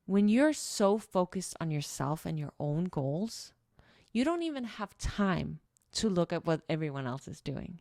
when you're so focused on yourself and your own goals, you don't even have time to look at what everyone else is doing.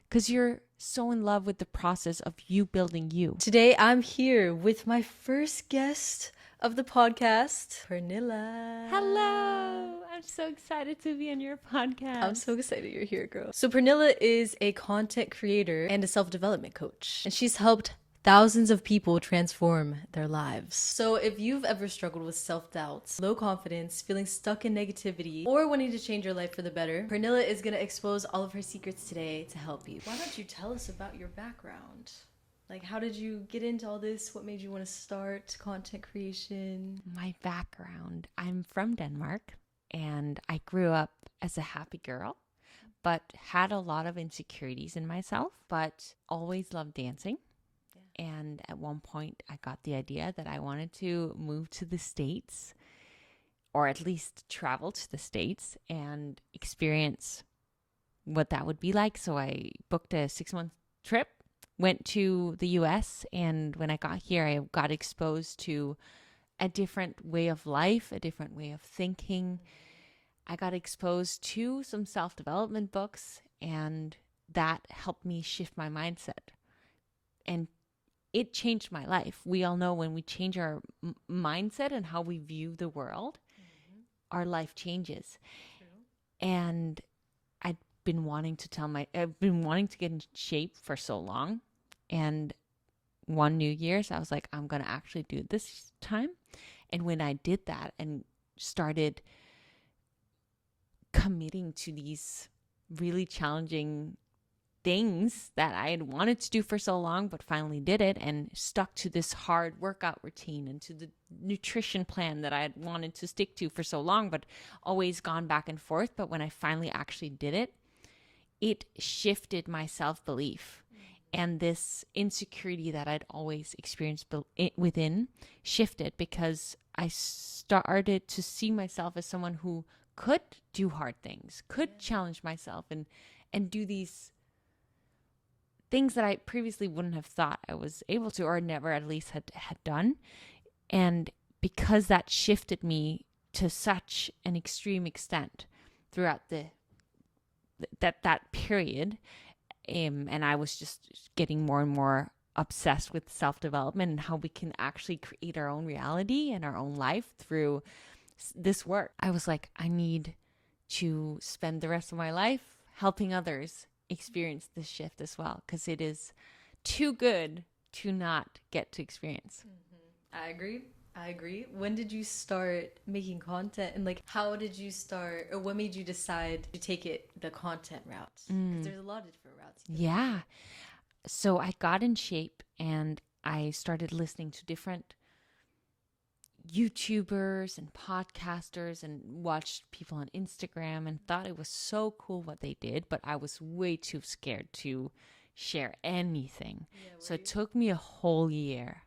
Because you're so in love with the process of you building you. Today I'm here with my first guest of the podcast, Pernilla. Hello! I'm so excited to be on your podcast. I'm so excited you're here, girl. So Pernilla is a content creator and a self-development coach, and she's helped thousands of people transform their lives. So if you've ever struggled with self-doubt, low confidence, feeling stuck in negativity, or wanting to change your life for the better, Pernilla is going to expose all of her secrets today to help you. Why don't you tell us about your background? Like, how did you get into all this? What made you want to start content creation? My background, I'm from Denmark, and I grew up as a happy girl, but had a lot of insecurities in myself, but always loved dancing. And at one point, I got the idea that I wanted to move to the States, or at least travel to the States and experience what that would be like. So I booked a 6-month trip, went to the US, and when I got here, I got exposed to a different way of life, a different way of thinking. I got exposed to some self-development books, and that helped me shift my mindset. And it changed my life. We all know when we change our mindset and how we view the world, our life changes. True. And I've been wanting to get in shape for so long. And one New Year's, I was like, I'm going to actually do it this time. And when I did that and started committing to these really challenging things that I had wanted to do for so long, but finally did it, and stuck to this hard workout routine and to the nutrition plan that I had wanted to stick to for so long, but always gone back and forth. But when I finally actually did it, it shifted my self-belief. And this insecurity that I'd always experienced within shifted, because I started to see myself as someone who could do hard things, could challenge myself and do these things that I previously wouldn't have thought I was able to, or never at least had done. And because that shifted me to such an extreme extent throughout that period, and I was just getting more and more obsessed with self-development and how we can actually create our own reality and our own life through this work. I was like, I need to spend the rest of my life helping others experience this shift as well, because it is too good to not get to experience. I agree. When did you start making content, and like, how did you start, or what made you decide to take it the content route? Because there's a lot of different routes. Yeah. So I got in shape and I started listening to different YouTubers and podcasters and watched people on Instagram and thought it was so cool what they did, but I was way too scared to share anything. So it took me a whole year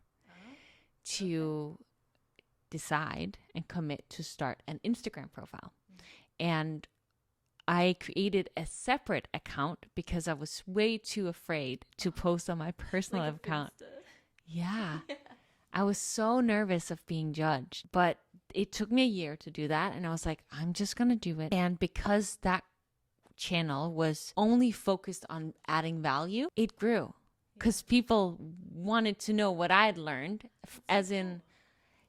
to decide and commit to start an Instagram profile. And I created a separate account because I was way too afraid to post on my personal account. Yeah. I was so nervous of being judged, but it took me a year to do that. And I was like, I'm just going to do it. And because that channel was only focused on adding value, it grew because people wanted to know what I had learned, as in,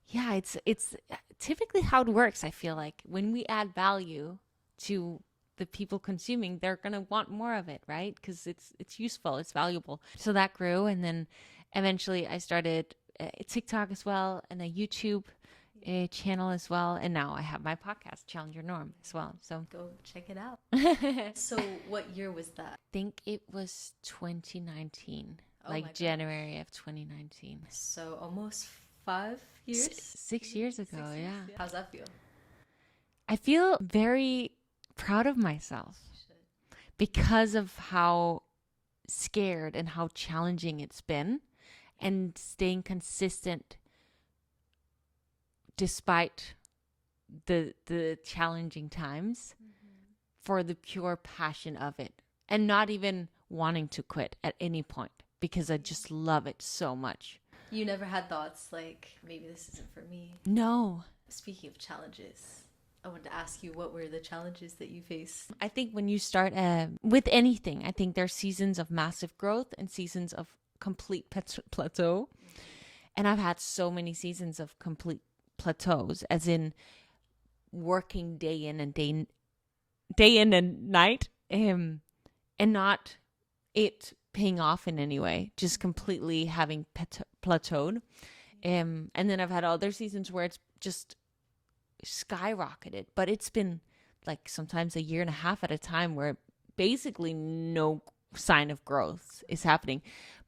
yeah, it's typically how it works. I feel like when we add value to the people consuming, they're going to want more of it, right? Because it's useful, it's valuable. So that grew. And then eventually I started TikTok as well, and a YouTube channel as well, and now I have my podcast, Challenge Your Norm, as well. So go check it out. So what year was that? I think it was 2019, January of 2019. So almost 5 years? 6 years ago, 6 years, yeah. How's that feel? I feel very proud of myself because of how scared and how challenging it's been, and staying consistent despite the challenging times for the pure passion of it, and not even wanting to quit at any point because I just love it so much. You never had thoughts like, maybe this isn't for me? No. Speaking of challenges, I wanted to ask you, what were the challenges that you faced? I think when you start with anything, I think there's seasons of massive growth and seasons of complete plateau. And I've had so many seasons of complete plateaus, as in working day in and night, and not it paying off in any way, just completely having plateaued. And then I've had other seasons where it's just skyrocketed, but it's been like sometimes a year and a half at a time where basically no sign of growth is happening.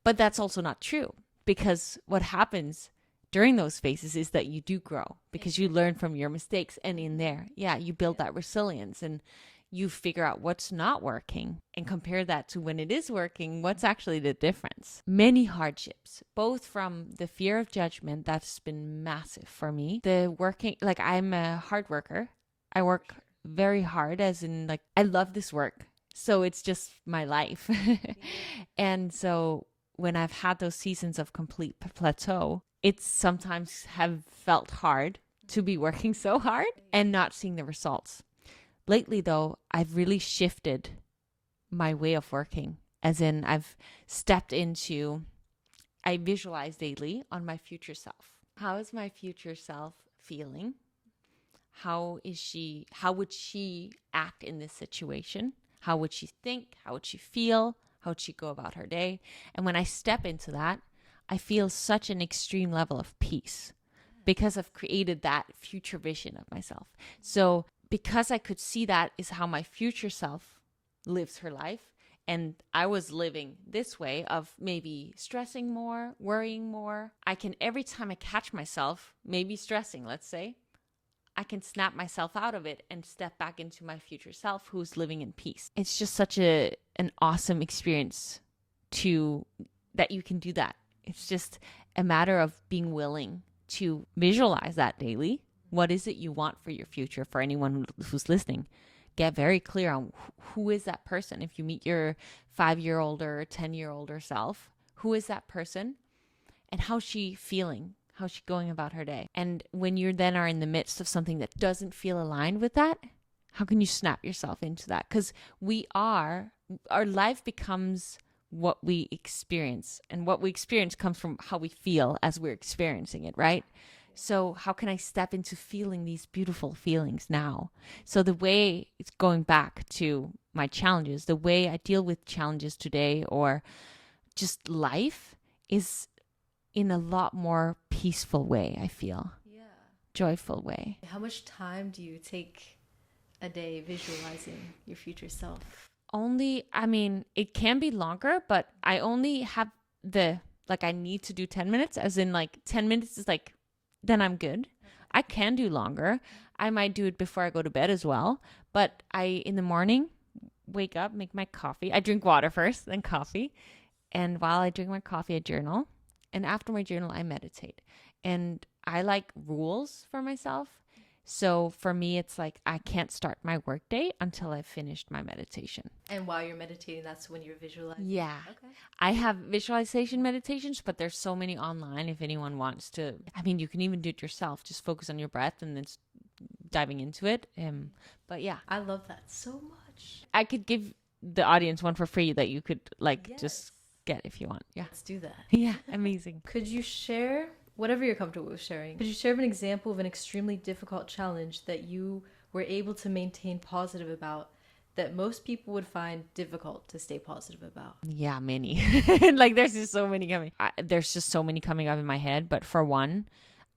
But that's also not true, because what happens during those phases is that you do grow because you learn from your mistakes, and in there, you build that resilience, and you figure out what's not working and compare that to when it is working, what's actually the difference. Many hardships, both from the fear of judgment, that's been massive for me. The working, like, I'm a hard worker. I work very hard, as in, like, I love this work. So it's just my life. And so when I've had those seasons of complete plateau, it's sometimes have felt hard to be working so hard and not seeing the results. Lately, though, I've really shifted my way of working, as in I've stepped into, I visualize daily on my future self. How is my future self feeling? How would she act in this situation? How would she think? How would she feel? How would she go about her day? And when I step into that, I feel such an extreme level of peace because I've created that future vision of myself. So because I could see that is how my future self lives her life, and I was living this way of maybe stressing more, worrying more, I can, every time I catch myself maybe stressing, let's say, I can snap myself out of it and step back into my future self who's living in peace. It's just such an awesome experience that you can do that. It's just a matter of being willing to visualize that daily. What is it you want for your future? For anyone who's listening, get very clear on who is that person. If you meet your 5-year-old or 10-year-old self, who is that person and how's she feeling? How's she going about her day? And when you then are in the midst of something that doesn't feel aligned with that, how can you snap yourself into that? Because our life becomes what we experience, and what we experience comes from how we feel as we're experiencing it, right? So how can I step into feeling these beautiful feelings now? So the way, it's going back to my challenges, the way I deal with challenges today, or just life, is in a lot more peaceful way, I feel. Yeah. Joyful way. How much time do you take a day visualizing your future self? It can be longer, but I only have I need to do 10 minutes, as in, like, 10 minutes is like, then I'm good. I can do longer. I might do it before I go to bed as well. But in the morning, wake up, make my coffee. I drink water first, then coffee. And while I drink my coffee, I journal. And after my journal, I meditate. And I like rules for myself. So for me, it's like I can't start my workday until I've finished my meditation. And while you're meditating, that's when you're visualizing? Yeah. Okay. I have visualization meditations, but there's so many online if anyone wants to. You can even do it yourself. Just focus on your breath and then diving into it. But yeah. I love that so much. I could give the audience one for free that you could just get if you want. Yeah. Let's do that. Yeah. Amazing. Could you share, whatever you're comfortable with sharing, could you share an example of an extremely difficult challenge that you were able to maintain positive about, that most people would find difficult to stay positive about? Yeah, many. There's just so many coming. There's just so many coming up in my head. But for one,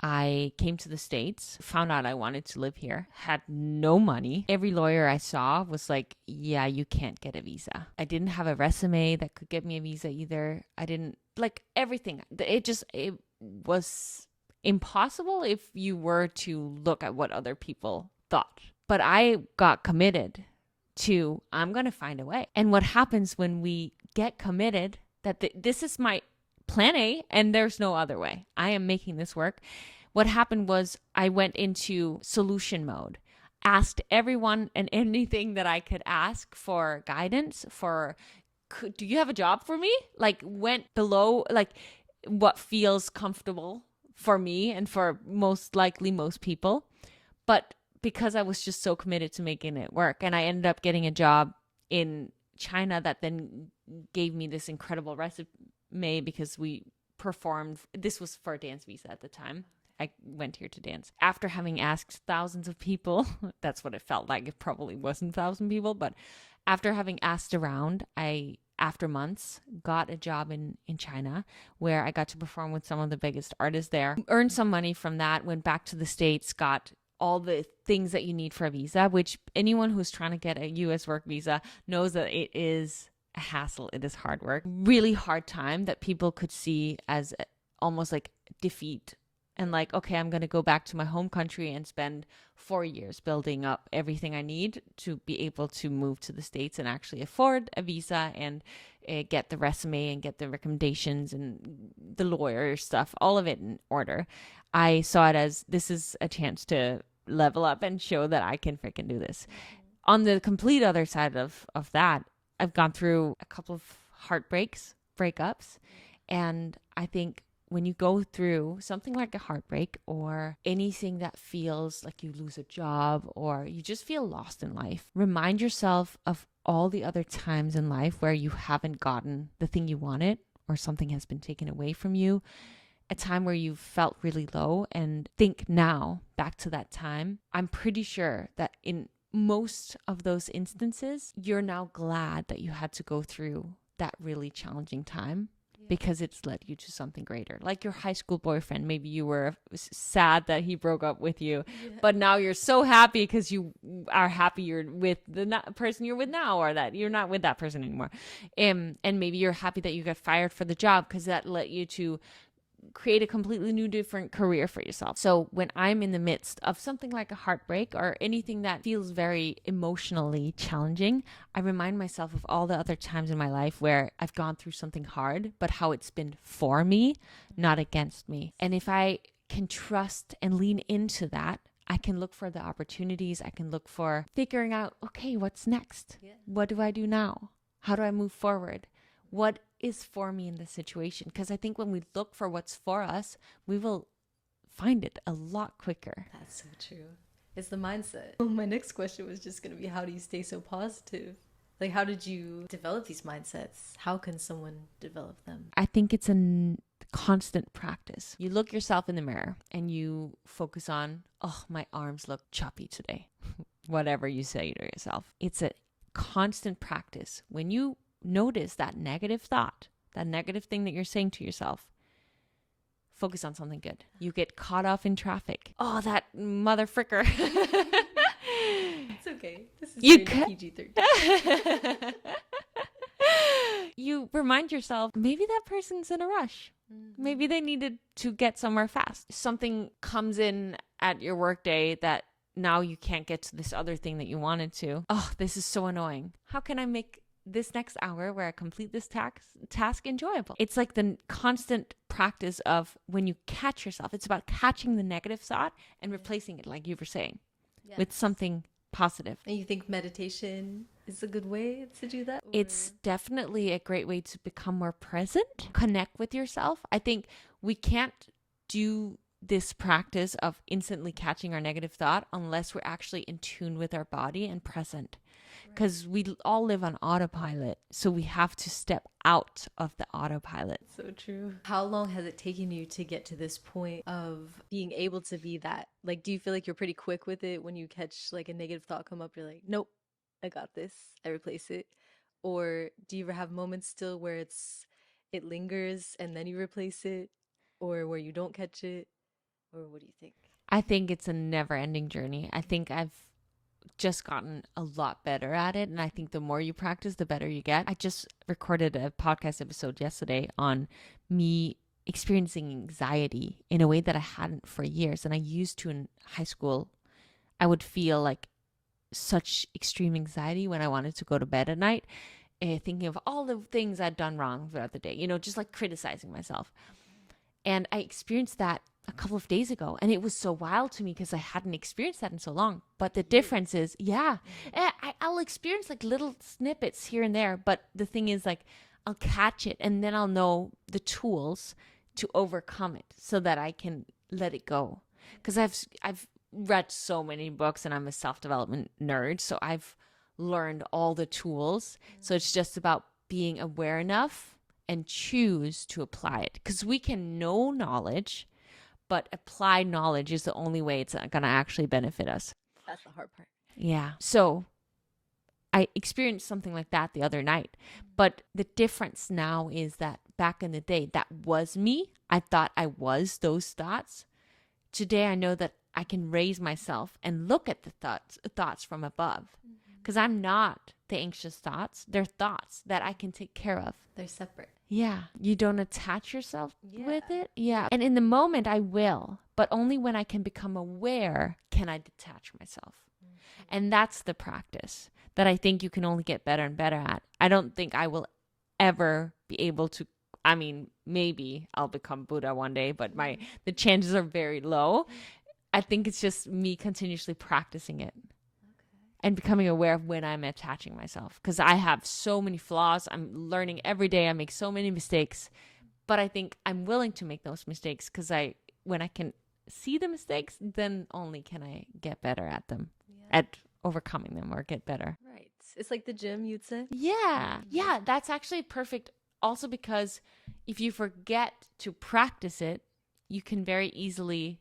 I came to the States, found out I wanted to live here, had no money. Every lawyer I saw was like, yeah, you can't get a visa. I didn't have a resume that could get me a visa either. I didn't, everything. It was impossible if you were to look at what other people thought. But I got committed to, I'm going to find a way. And what happens when we get committed that this is my plan A and there's no other way, I am making this work. What happened was I went into solution mode, asked everyone and anything that I could ask for guidance, do you have a job for me? Went below, what feels comfortable for me and for most likely most people. But because I was just so committed to making it work, and I ended up getting a job in China that then gave me this incredible resume because we performed. This was for a dance visa at the time. I went here to dance. After having asked thousands of people, that's what it felt like. It probably wasn't 1,000 people, but after having asked around, after months, got a job in China where I got to perform with some of the biggest artists there, earned some money from that, went back to the States, got all the things that you need for a visa, which anyone who's trying to get a US work visa knows that it is a hassle. It is hard work, really hard time that people could see as almost like defeat. And like, okay, I'm going to go back to my home country and spend 4 years building up everything I need to be able to move to the States and actually afford a visa and get the resume and get the recommendations and the lawyer stuff, all of it in order. I saw it as this is a chance to level up and show that I can freaking do this. On the complete other side of that, I've gone through a couple of breakups, and I think when you go through something like a heartbreak or anything that feels like you lose a job or you just feel lost in life, remind yourself of all the other times in life where you haven't gotten the thing you wanted or something has been taken away from you, a time where you felt really low, and think now back to that time. I'm pretty sure that in most of those instances, you're now glad that you had to go through that really challenging time. Because it's led you to something greater. Like your high school boyfriend, maybe you were sad that he broke up with you, but now you're so happy because you are happy you're with the person you're with now, or that you're not with that person anymore. And maybe you're happy that you got fired for the job because that led you to create a completely new, different career for yourself. So when I'm in the midst of something like a heartbreak or anything that feels very emotionally challenging, I remind myself of all the other times in my life where I've gone through something hard, but how it's been for me, not against me. And if I can trust and lean into that, I can look for the opportunities. I can look for figuring out, okay, what's next? Yeah. What do I do now? How do I move forward? What is for me in this situation? Because I think when we look for what's for us, we will find it a lot quicker. That's so true. It's the mindset. Well, my next question was just going to be, how do you stay so positive? Like, how did you develop these mindsets? How can someone develop them? I think it's a constant practice. You look yourself in the mirror and you focus on, oh, my arms look choppy today. Whatever you say to yourself. It's a constant practice. When you notice that negative thought, that negative thing that you're saying to yourself, focus on something good. You get caught off in traffic. Oh, that mother fricker. It's okay. This is PG-13. You remind yourself, maybe that person's in a rush. Maybe they needed to get somewhere fast. Something comes in at your workday that now you can't get to this other thing that you wanted to. Oh, this is so annoying. How can I make this next hour where I complete this task enjoyable? It's like the constant practice of when you catch yourself. It's about catching the negative thought and replacing it, like you were saying, with something positive. And you think meditation is a good way to do that? Or? It's definitely a great way to become more present, connect with yourself. I think we can't do this practice of instantly catching our negative thought unless we're actually in tune with our body and present. Because we all live on autopilot. So we have to step out of the autopilot. So true. How long has it taken you to get to this point of being able to be that? Like, do you feel like you're pretty quick with it when you catch like a negative thought come up? You're like, nope, I got this. I replace it. Or do you ever have moments still where it lingers and then you replace it? Or where you don't catch it? Or what do you think? I think it's a never-ending journey. I think I've just gotten a lot better at it, and I think the more you practice, the better you get. I just recorded a podcast episode yesterday on me experiencing anxiety in a way that I hadn't for years, and I used to in high school. I would feel like such extreme anxiety when I wanted to go to bed at night, thinking of all the things I'd done wrong throughout the day, just like criticizing myself. And I experienced that a couple of days ago, and it was so wild to me because I hadn't experienced that in so long. But the difference is, I'll experience like little snippets here and there, but the thing is, like, I'll catch it and then I'll know the tools to overcome it so that I can let it go. Because I've read so many books and I'm a self-development nerd. So I've learned all the tools. So it's just about being aware enough and choose to apply it. Because we can know knowledge, but applied knowledge is the only way it's going to actually benefit us. That's the hard part. Yeah. So I experienced something like that the other night. But the difference now is that back in the day, that was me. I thought I was those thoughts. Today, I know that I can raise myself and look at the thoughts from above. Because I'm not the anxious thoughts. They're thoughts that I can take care of. They're separate. Yeah. You don't attach yourself with it. Yeah. And in the moment, I will. But only when I can become aware can I detach myself. And that's the practice that I think you can only get better and better at. I don't think I will ever be able to. I mean, maybe I'll become Buddha one day, but the chances are very low. I think it's just me continuously practicing it and becoming aware of when I'm attaching myself. Because I have so many flaws. I'm learning every day. I make so many mistakes. But I think I'm willing to make those mistakes because when I can see the mistakes, then only can I get better at them, at overcoming them or get better. Right. It's like the gym, you'd say? Yeah. Yeah, that's actually perfect. Also because if you forget to practice it, you can very easily,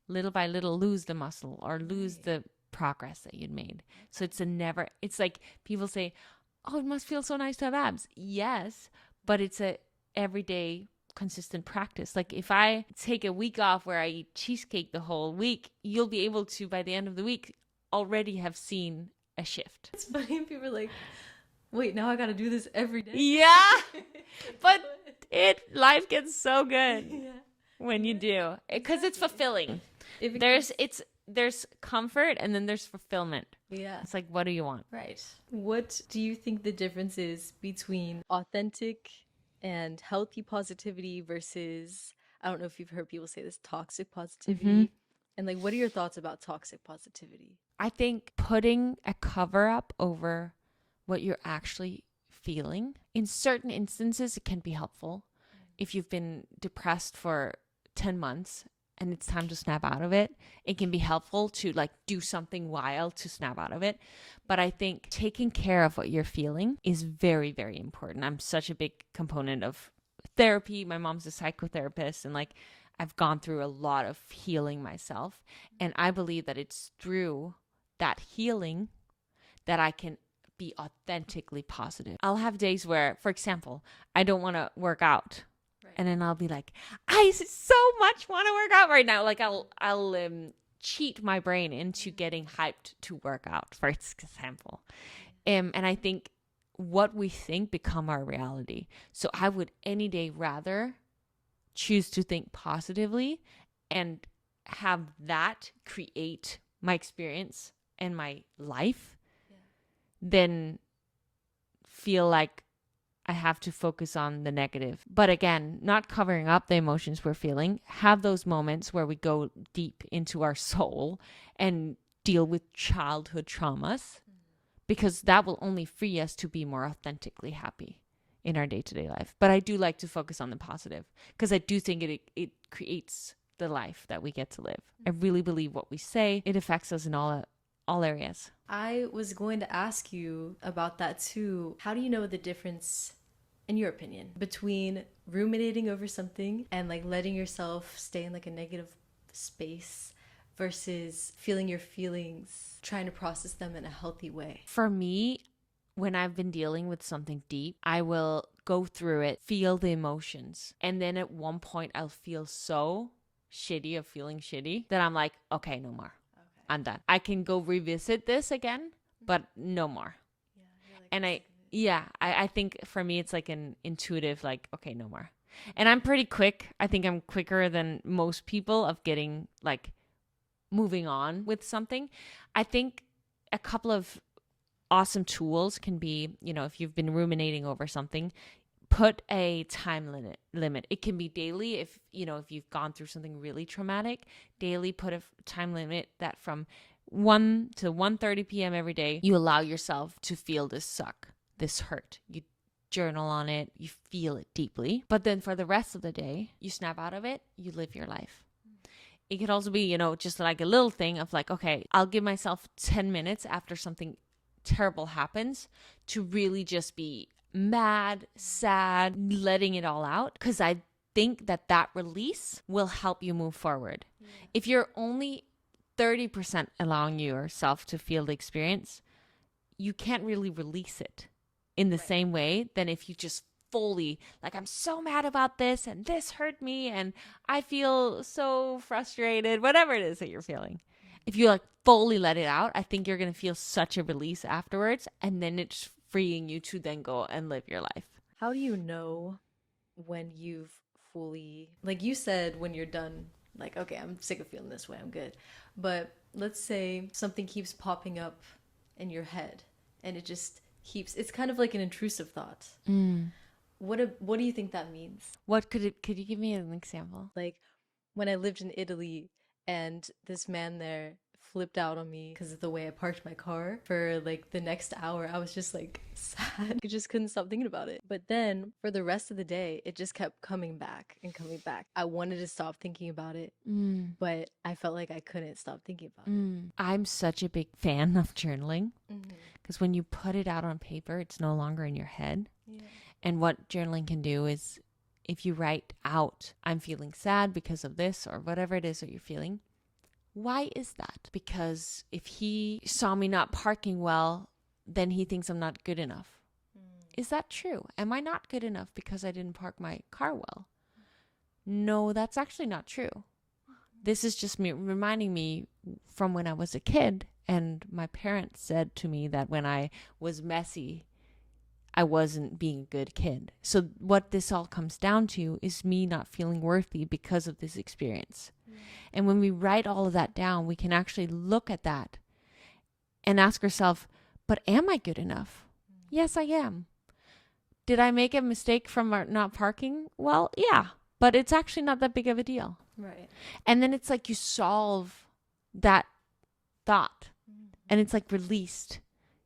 little by little, lose the muscle or lose the progress that you'd made. So it's like people say, oh, it must feel so nice to have abs. Yes, but it's a everyday consistent practice. Like if I take a week off where I eat cheesecake the whole week, you'll be able to, by the end of the week, already have seen a shift. It's funny. People are like, wait, now I got to do this every day. Yeah, but life gets so good when you do, because it's fulfilling. There's comfort and then there's fulfillment. Yeah. It's like, what do you want? Right. What do you think the difference is between authentic and healthy positivity versus, I don't know if you've heard people say this, toxic positivity? And like, what are your thoughts about toxic positivity? I think putting a cover up over what you're actually feeling, in certain instances, it can be helpful. If you've been depressed for 10 months and it's time to snap out of it, it can be helpful to like do something wild to snap out of it. But I think taking care of what you're feeling is very, very important. I'm such a big component of therapy. My mom's a psychotherapist, and like I've gone through a lot of healing myself. And I believe that it's through that healing that I can be authentically positive. I'll have days where, for example, I don't want to work out. And then I'll be like, I so much want to work out right now. Like I'll cheat my brain into getting hyped to work out, for example. And I think what we think become our reality. So I would any day rather choose to think positively and have that create my experience and my life than feel like I have to focus on the negative. But again, not covering up the emotions we're feeling. Have those moments where we go deep into our soul and deal with childhood traumas, because that will only free us to be more authentically happy in our day-to-day life. But I do like to focus on the positive because I do think it creates the life that we get to live. I really believe what we say, it affects us in all areas. I was going to ask you about that too. How do you know the difference, in your opinion, between ruminating over something and like letting yourself stay in like a negative space versus feeling your feelings, trying to process them in a healthy way? For me, when I've been dealing with something deep, I will go through it, feel the emotions. And then at one point I'll feel so shitty of feeling shitty that I'm like, okay, no more. I'm done. I can go revisit this again, but no more. And I think for me, it's like an intuitive, like, okay, no more. And I'm pretty quick. I think I'm quicker than most people of getting like moving on with something. I think a couple of awesome tools can be, if you've been ruminating over something, put a time limit. It can be daily. If you've gone through something really traumatic, daily put a time limit that from 1 to 1:30 p.m. every day, you allow yourself to feel this suck, this hurt. You journal on it, you feel it deeply. But then for the rest of the day, you snap out of it, you live your life. It could also be, just like a little thing of like, okay, I'll give myself 10 minutes after something terrible happens to really just be mad, sad, letting it all out. Because I think that release will help you move forward. Yeah. If you're only 30% allowing yourself to feel the experience, you can't really release it in the same way than if you just fully, like, I'm so mad about this and this hurt me and I feel so frustrated, whatever it is that you're feeling. If you like fully let it out, I think you're going to feel such a release afterwards, and then it's freeing you to then go and live your life. How do you know when you've fully, like you said, when you're done, like, okay, I'm sick of feeling this way, I'm good. But let's say something keeps popping up in your head and it just keeps, it's kind of like an intrusive thought. What do you think that means? Could you give me an example? Like when I lived in Italy and this man there flipped out on me because of the way I parked my car for like the next hour, I was just like sad. I just couldn't stop thinking about it. But then for the rest of the day, it just kept coming back and coming back. I wanted to stop thinking about it, but I felt like I couldn't stop thinking about it. I'm such a big fan of journaling because when you put it out on paper, it's no longer in your head. Yeah. And what journaling can do is if you write out, I'm feeling sad because of this or whatever it is that you're feeling. Why is that? Because if he saw me not parking well, then he thinks I'm not good enough. Is that true? Am I not good enough because I didn't park my car well? No, that's actually not true. This is just me reminding me from when I was a kid, and my parents said to me that when I was messy, I wasn't being a good kid. So what this all comes down to is me not feeling worthy because of this experience. And when we write all of that down, we can actually look at that and ask ourselves, but am I good enough? Yes, I am. Did I make a mistake from not parking? Well, yeah, but it's actually not that big of a deal. Right. And then it's like you solve that thought and it's like released.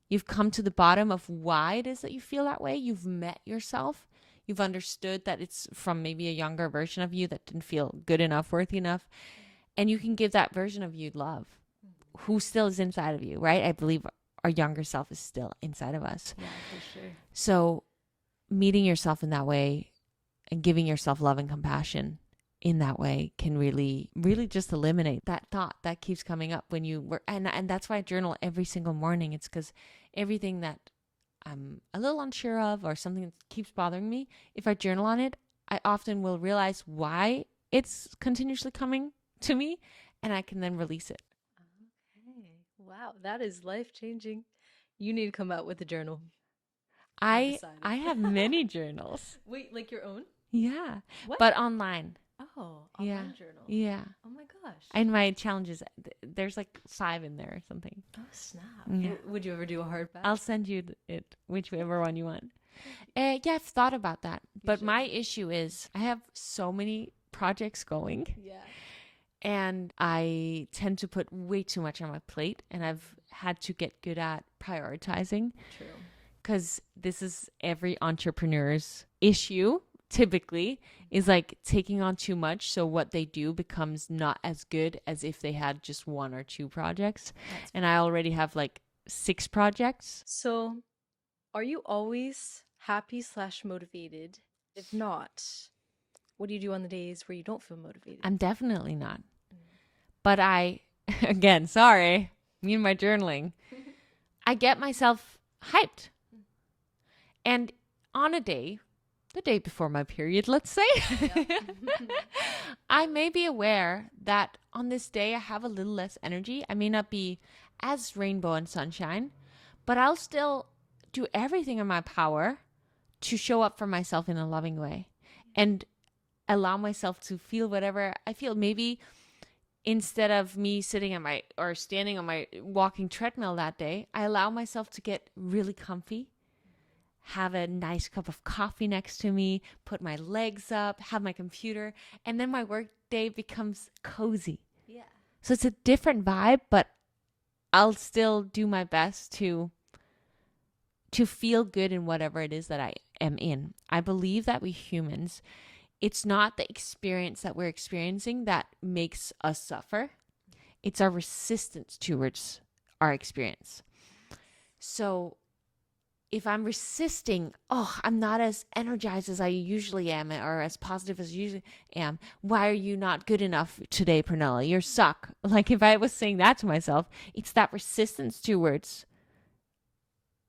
You've come to the bottom of why it is that you feel that way. You've met yourself. You've understood that it's from maybe a younger version of you that didn't feel good enough, worthy enough. And you can give that version of you love, who still is inside of you, right? I believe our younger self is still inside of us. Yeah, for sure. So meeting yourself in that way and giving yourself love and compassion in that way can really, really just eliminate that thought that keeps coming up when you work. And that's why I journal every single morning. It's because everything that I'm a little unsure of or something that keeps bothering me, if I journal on it, I often will realize why it's continuously coming to me, and I can then release it. Okay. Wow, that is life-changing. You need to come out with a journal. I have many journals. Wait, like your own? Yeah. What? But online. Oh, online journal. Yeah. Oh my gosh. And my challenges, there's like 5 in there or something. Oh, snap. Yeah. Would you ever do a hardback? I'll send you it, whichever one you want. Yeah, I've thought about that. But my issue is I have so many projects going. Yeah. And I tend to put way too much on my plate. And I've had to get good at prioritizing. True. Because this is every entrepreneur's issue. Typically is like taking on too much, so what they do becomes not as good as if they had just 1 or 2 projects. And I already have like 6 projects. So are you always happy/motivated? If not, what do you do on the days where you don't feel motivated? I'm definitely not. But I, again, sorry, me and my journaling, I get myself hyped. And on a day, the day before my period, let's say, I may be aware that on this day I have a little less energy. I may not be as rainbow and sunshine, but I'll still do everything in my power to show up for myself in a loving way and allow myself to feel whatever I feel. Maybe instead of me sitting on my or standing on my walking treadmill that day, I allow myself to get really comfy, have a nice cup of coffee next to me, put my legs up, have my computer, and then my work day becomes cozy. Yeah. So it's a different vibe, but I'll still do my best to to feel good in whatever it is that I am in. I believe that we humans, it's not the experience that we're experiencing that makes us suffer. It's our resistance towards our experience. So if I'm resisting, I'm not as energized as I usually am or as positive as I usually am. Why are you not good enough today, Pernilla? You suck. Like if I was saying that to myself, it's that resistance towards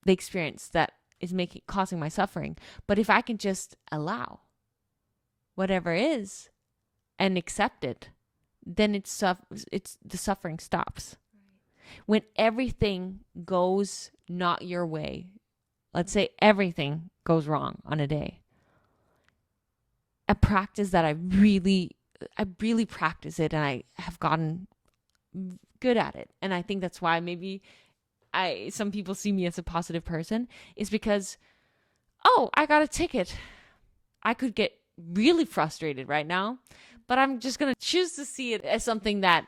the experience that is causing my suffering. But if I can just allow whatever is and accept it, then the suffering stops. Right. When everything goes not your way, let's say everything goes wrong on a day, a practice that I really practice it, and I have gotten good at it, and I think that's why maybe some people see me as a positive person, is because, I got a ticket. I could get really frustrated right now, but I'm just going to choose to see it as something that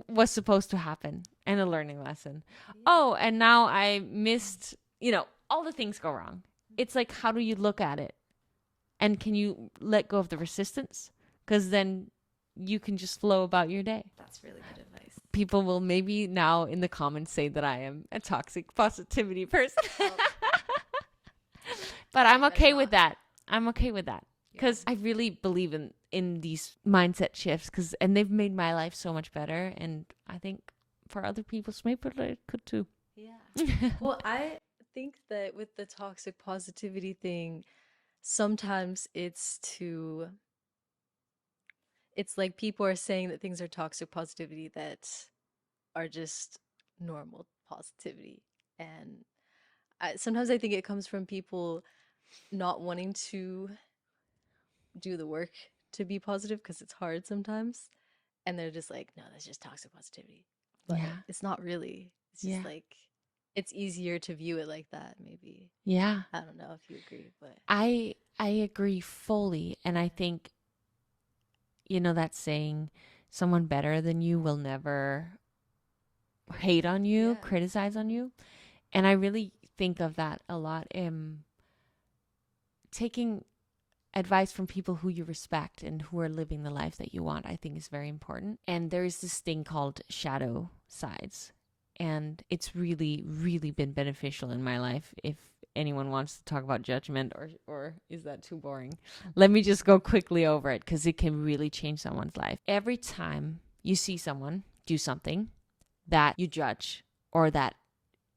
was supposed to happen and a learning lesson. Yeah. And now I missed, all the things go wrong. It's like, how do you look at it? And can you let go of the resistance? Because then you can just flow about your day. That's really good advice. People will maybe now in the comments say that I am a toxic positivity person. But I'm okay with that. I'm okay with that. Because I really believe in these mindset shifts, and they've made my life so much better. And I think for other people, maybe it could too. Yeah. Well, I think that with the toxic positivity thing, sometimes it's like people are saying that things are toxic positivity that are just normal positivity. And sometimes I think it comes from people not wanting to do the work to be positive because it's hard sometimes. And they're just like, no, that's just toxic positivity. But it's not really. It's just like, it's easier to view it like that, maybe. Yeah. I don't know if you agree, but I agree fully. And I think, that saying, someone better than you will never hate on you, criticize on you. And I really think of that a lot. Taking advice from people who you respect and who are living the life that you want, I think is very important. And there is this thing called shadow sides. And it's really, really been beneficial in my life. If anyone wants to talk about judgment, or is that too boring? Let me just go quickly over it, because it can really change someone's life. Every time you see someone do something that you judge or that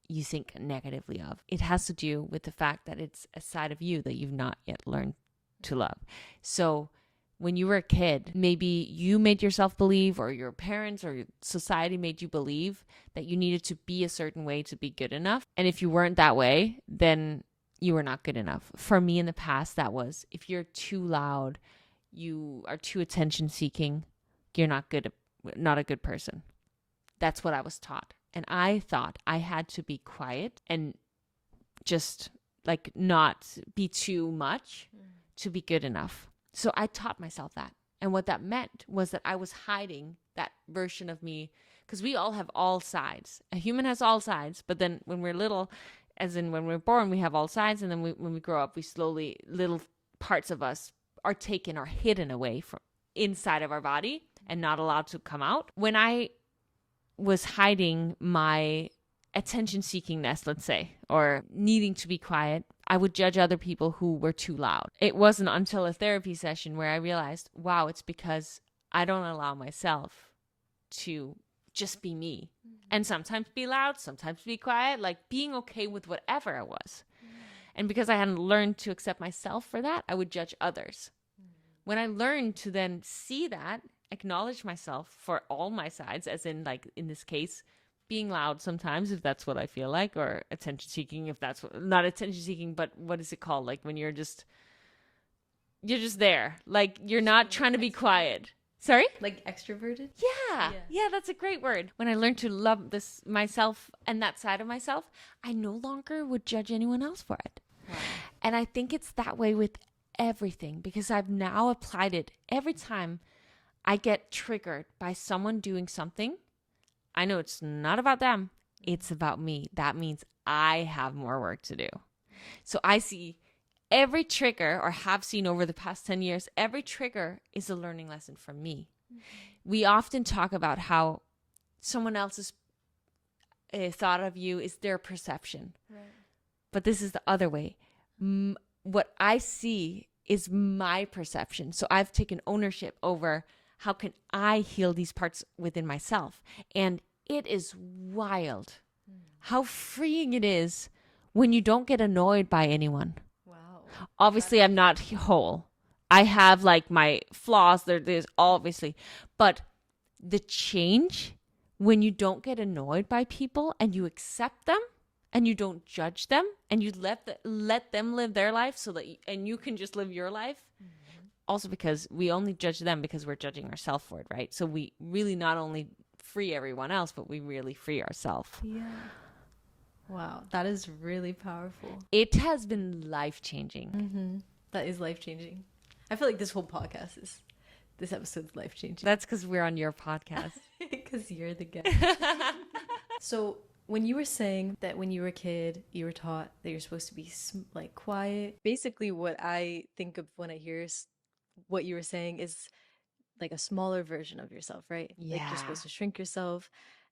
you think negatively of, it has to do with the fact that it's a side of you that you've not yet learned to love. So when you were a kid, maybe you made yourself believe, or your parents or society made you believe, that you needed to be a certain way to be good enough. And if you weren't that way, then you were not good enough. For me in the past, that was, if you're too loud, you are too attention seeking, you're not a good person. That's what I was taught. And I thought I had to be quiet and just like not be too much to be good enough. So I taught myself that. And what that meant was that I was hiding that version of me, because we all have all sides. A human has all sides, but then when we're little, as in when we're born, we have all sides. And then when we grow up, we slowly, little parts of us are taken or hidden away from inside of our body and not allowed to come out. When I was hiding my attention seekingness, let's say, or needing to be quiet, I would judge other people who were too loud. It wasn't until a therapy session where I realized, wow, it's because I don't allow myself to just be me. And sometimes be loud, sometimes be quiet, like being okay with whatever I was. And because I hadn't learned to accept myself for that, I would judge others. When I learned to then see that, acknowledge myself for all my sides, as in, like, in this case, being loud sometimes if that's what I feel like, or attention seeking if that's not attention seeking, but what is it called? Like when you're just there, like you're not trying to be quiet. Sorry? Like extroverted? Yeah, that's a great word. When I learned to love this myself and that side of myself, I no longer would judge anyone else for it. Wow. And I think it's that way with everything, because I've now applied it every time I get triggered by someone doing something. I know it's not about them. It's about me. That means I have more work to do. So I see every trigger, or have seen over the past 10 years, every trigger is a learning lesson for me. We often talk about how someone else's thought of you is their perception. Right. But this is the other way. What I see is my perception. So I've taken ownership over how can I heal these parts within myself. And it is wild how freeing it is when you don't get annoyed by anyone. Wow. Obviously, I'm not whole. I have like my flaws. There's obviously. But the change when you don't get annoyed by people and you accept them and you don't judge them and you let them live their life so that and you can just live your life. Also because we only judge them because we're judging ourselves for it, right? So we really not only free everyone else, but we really free ourselves. Yeah. Wow, that is really powerful. It has been life-changing. Mm-hmm. That is life-changing. I feel like this episode's life-changing. That's because we're on your podcast. Because you're the guest. So when you were saying that when you were a kid, you were taught that you're supposed to be like quiet. Basically what I think of when I hear what you were saying is like a smaller version of yourself, right? Yeah. Like you're supposed to shrink yourself.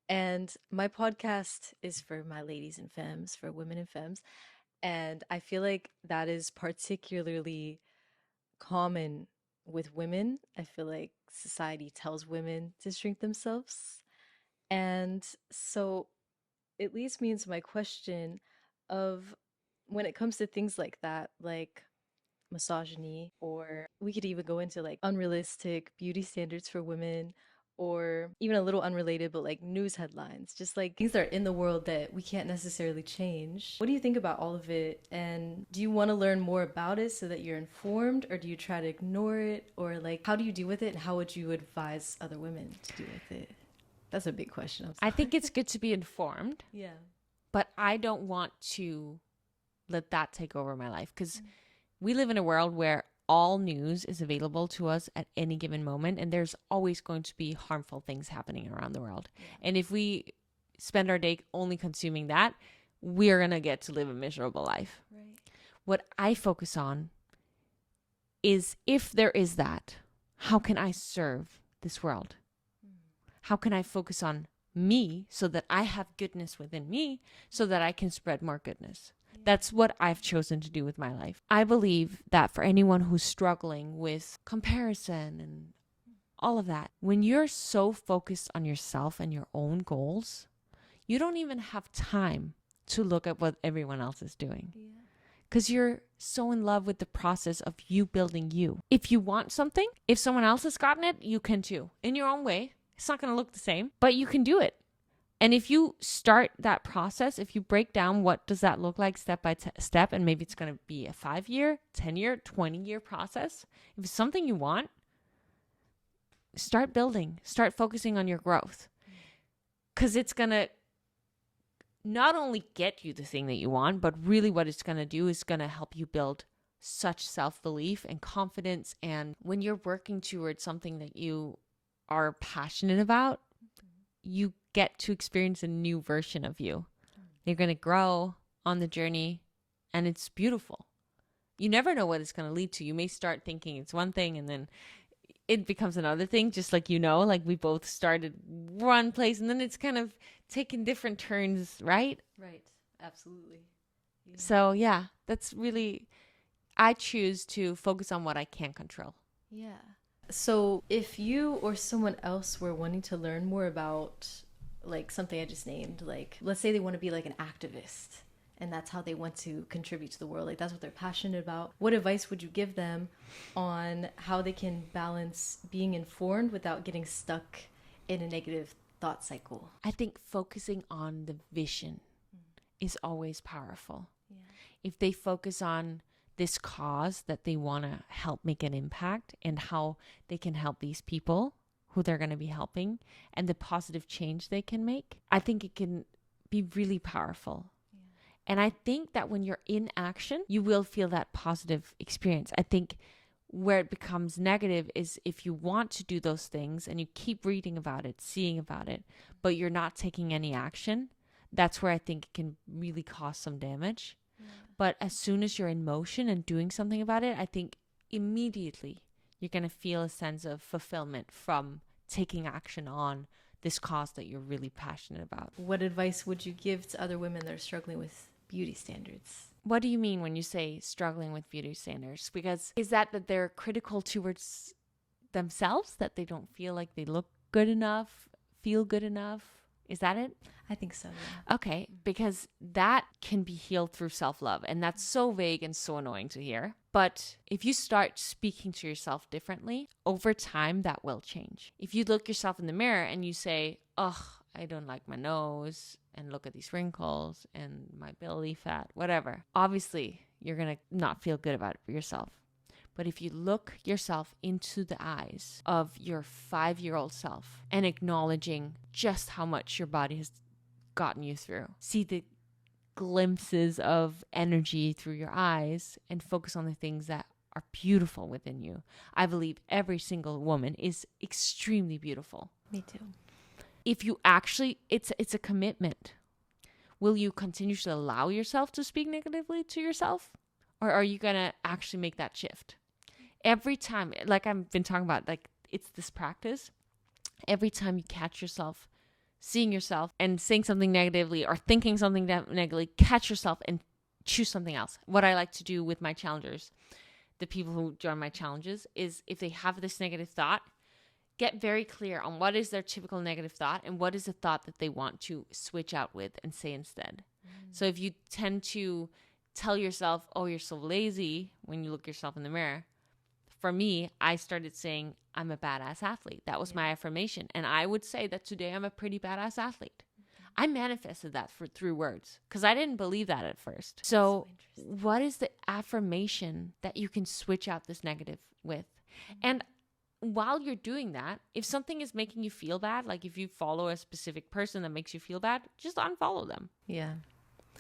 And my podcast is for my ladies and femmes, for women and femmes. And I feel like that is particularly common with women. I feel like society tells women to shrink themselves. And so it leads me into my question of when it comes to things like that, like misogyny, or we could even go into like unrealistic beauty standards for women, or even a little unrelated, but like news headlines, just like things that are in the world that we can't necessarily change. What do you think about all of it? And do you want to learn more about it so that you're informed, or do you try to ignore it? Or like, how do you deal with it? And how would you advise other women to deal with it? That's a big question. I think it's good to be informed. Yeah. But I don't want to let that take over my life, because we live in a world where all news is available to us at any given moment, and there's always going to be harmful things happening around the world. Yeah. And if we spend our day only consuming that, we're going to get to live a miserable life. Right. What I focus on is, if there is that, how can I serve this world? How can I focus on me so that I have goodness within me so that I can spread more goodness? That's what I've chosen to do with my life. I believe that for anyone who's struggling with comparison and all of that, when you're so focused on yourself and your own goals, you don't even have time to look at what everyone else is doing. Because you're so in love with the process of you building you. If you want something, if someone else has gotten it, you can too. In your own way. It's not going to look the same, but you can do it. And if you start that process, if you break down what does that look like step by step, and maybe it's going to be a 5-year, 10-year, 20-year process. If it's something you want, start building, start focusing on your growth. Because it's going to not only get you the thing that you want, but really what it's going to do is going to help you build such self-belief and confidence. And when you're working towards something that you are passionate about, you get to experience a new version of you. You're going to grow on the journey, and it's beautiful. You never know what it's going to lead to. You may start thinking it's one thing, and then it becomes another thing, just like, like we both started one place, and then it's kind of taken different turns, right? Right. Absolutely. Yeah. So yeah, that's really, I choose to focus on what I can control. Yeah. So if you or someone else were wanting to learn more about like something I just named, like let's say they want to be like an activist and that's how they want to contribute to the world, like that's what they're passionate about, what advice would you give them on how they can balance being informed without getting stuck in a negative thought cycle? I think focusing on the vision is always powerful. Yeah. If they focus on this cause that they want to help make an impact and how they can help these people who they're going to be helping and the positive change they can make, I think it can be really powerful. Yeah. And I think that when you're in action, you will feel that positive experience. I think where it becomes negative is if you want to do those things and you keep reading about it, seeing about it, but you're not taking any action, that's where I think it can really cause some damage. But as soon as you're in motion and doing something about it, I think immediately you're going to feel a sense of fulfillment from taking action on this cause that you're really passionate about. What advice would you give to other women that are struggling with beauty standards? What do you mean when you say struggling with beauty standards? Because is that they're critical towards themselves, that they don't feel like they look good enough, feel good enough? Is that it? I think so, yeah. Okay, because that can be healed through self-love, and that's so vague and so annoying to hear. But if you start speaking to yourself differently, over time that will change. If you look yourself in the mirror and you say, ugh, I don't like my nose, and look at these wrinkles and my belly fat, whatever, obviously you're going to not feel good about it for yourself. But if you look yourself into the eyes of your 5-year-old self and acknowledging just how much your body has gotten you through, see the glimpses of energy through your eyes and focus on the things that are beautiful within you. I believe every single woman is extremely beautiful. Me too. If you actually, it's a commitment. Will you continue to allow yourself to speak negatively to yourself? Or are you going to actually make that shift? Every time, like I've been talking about, like it's this practice. Every time you catch yourself seeing yourself and saying something negatively or thinking something negatively, catch yourself and choose something else. What I like to do with my challengers, the people who join my challenges, is if they have this negative thought, get very clear on what is their typical negative thought and what is the thought that they want to switch out with and say instead. So if you tend to tell yourself, oh, you're so lazy when you look yourself in the mirror, for me, I started saying, I'm a badass athlete. That was my affirmation. And I would say that today I'm a pretty badass athlete. I manifested that through words because I didn't believe that at first. So what is the affirmation that you can switch out this negative with? And while you're doing that, if something is making you feel bad, like if you follow a specific person that makes you feel bad, just unfollow them. Yeah,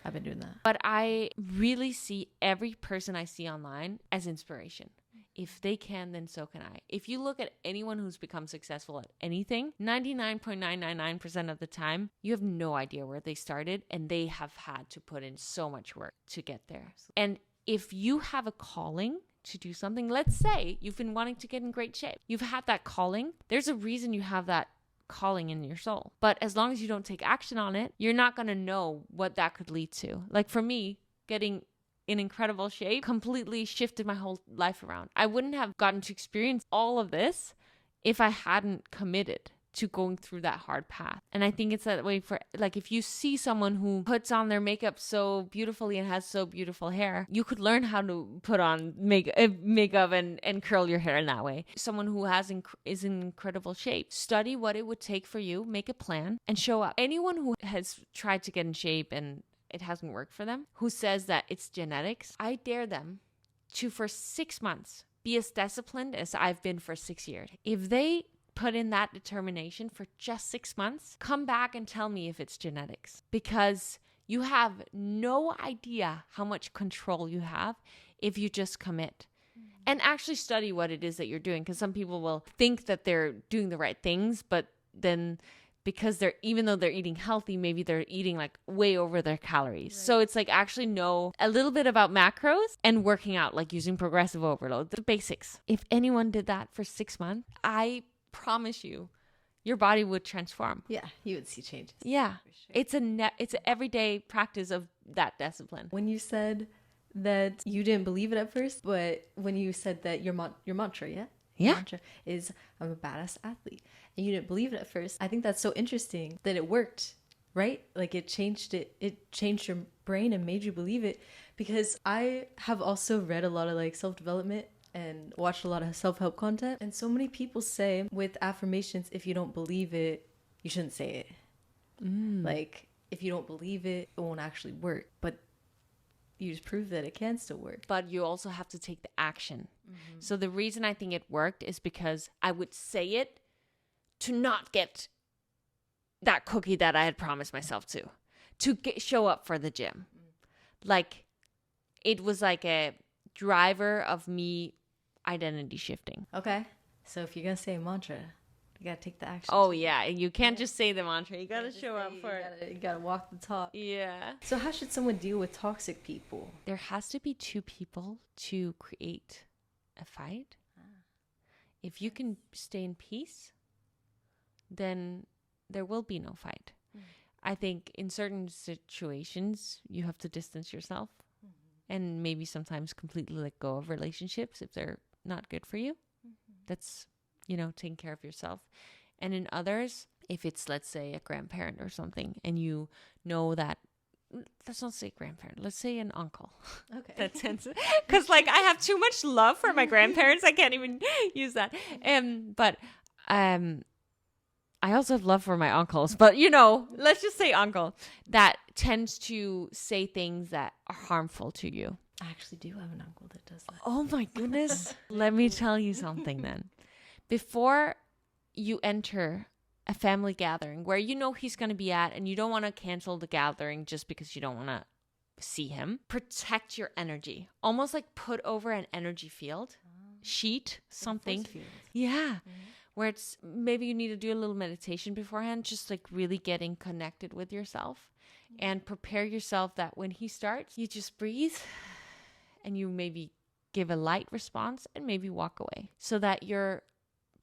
I've been doing that. But I really see every person I see online as inspiration. If they can, then so can I. If you look at anyone who's become successful at anything, 99.999% of the time, you have no idea where they started, and they have had to put in so much work to get there. Absolutely. And if you have a calling to do something, let's say you've been wanting to get in great shape. You've had that calling. There's a reason you have that calling in your soul. But as long as you don't take action on it, you're not going to know what that could lead to. Like for me, getting in incredible shape completely shifted my whole life around. I wouldn't have gotten to experience all of this if I hadn't committed to going through that hard path. And I think it's that way for, like, if you see someone who puts on their makeup so beautifully and has so beautiful hair, you could learn how to put on makeup and curl your hair in that way. Someone who is in incredible shape, study what it would take for you, make a plan, and show up. Anyone who has tried to get in shape and it hasn't worked for them, who says that it's genetics, I dare them to, for 6 months, be as disciplined as I've been for 6 years. If they put in that determination for just 6 months, come back and tell me if it's genetics. Because you have no idea how much control you have if you just commit. And actually study what it is that you're doing. Because some people will think that they're doing the right things, but then because even though they're eating healthy, maybe they're eating like way over their calories. Right. So it's like actually know a little bit about macros and working out, like using progressive overload, the basics. If anyone did that for 6 months, I promise you, your body would transform. Yeah, you would see changes. Yeah, sure. It's an everyday practice of that discipline. When you said that you didn't believe it at first, but when you said that your mantra, your mantra is I'm a badass athlete, and you didn't believe it at first, I think that's so interesting that it worked, right? Like it changed your brain and made you believe it. Because I have also read a lot of like self-development and watched a lot of self-help content, and so many people say with affirmations, if you don't believe it, you shouldn't say it. Like if you don't believe it, it won't actually work. But you just prove that it can still work. But you also have to take the action. So the reason I think it worked is because I would say it to not get that cookie that I had promised myself to show up for the gym. Like it was like a driver of me identity shifting. Okay. So if you're going to say a mantra, You gotta take the action. Oh, yeah. You can't just say the mantra. You gotta show up for it. You gotta walk the talk. Yeah. So how should someone deal with toxic people? There has to be two people to create a fight. If you can stay in peace, then there will be no fight. I think in certain situations, you have to distance yourself and maybe sometimes completely let go of relationships if they're not good for you. That's, taking care of yourself. And in others, if it's, let's say, a grandparent or something, and you know that, let's not say grandparent, let's say an uncle. Okay. That sense, because I have too much love for my grandparents. I can't even use that. But I also have love for my uncles, but let's just say uncle that tends to say things that are harmful to you. I actually do have an uncle that does that. Oh my goodness. Let me tell you something then. Before you enter a family gathering where he's going to be at and you don't want to cancel the gathering just because you don't want to see him, protect your energy. Almost like put over an energy field, sheet, something. Yeah. Where it's maybe you need to do a little meditation beforehand, just really getting connected with yourself and prepare yourself that when he starts, you just breathe and you maybe give a light response and maybe walk away so that you're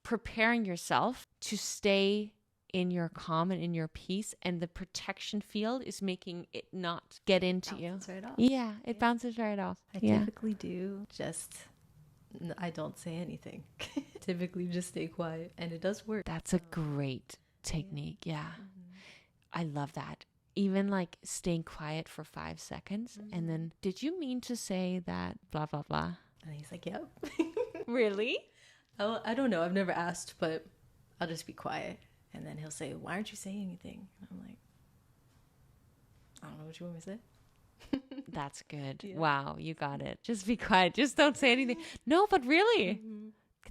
preparing yourself to stay in your calm and in your peace, and the protection field is making it not get into you. Right off. Yeah, it bounces right off. I typically do I don't say anything. Typically just stay quiet, and it does work. That's a great technique. Yeah. I love that. Even staying quiet for 5 seconds and then, did you mean to say that blah, blah, blah? And he's like, yep. Really? I don't know. I've never asked, but I'll just be quiet. And then he'll say, why aren't you saying anything? And I'm like, I don't know what you want me to say. That's good. Yeah. Wow, you got it. Just be quiet. Just don't say anything. No, but really.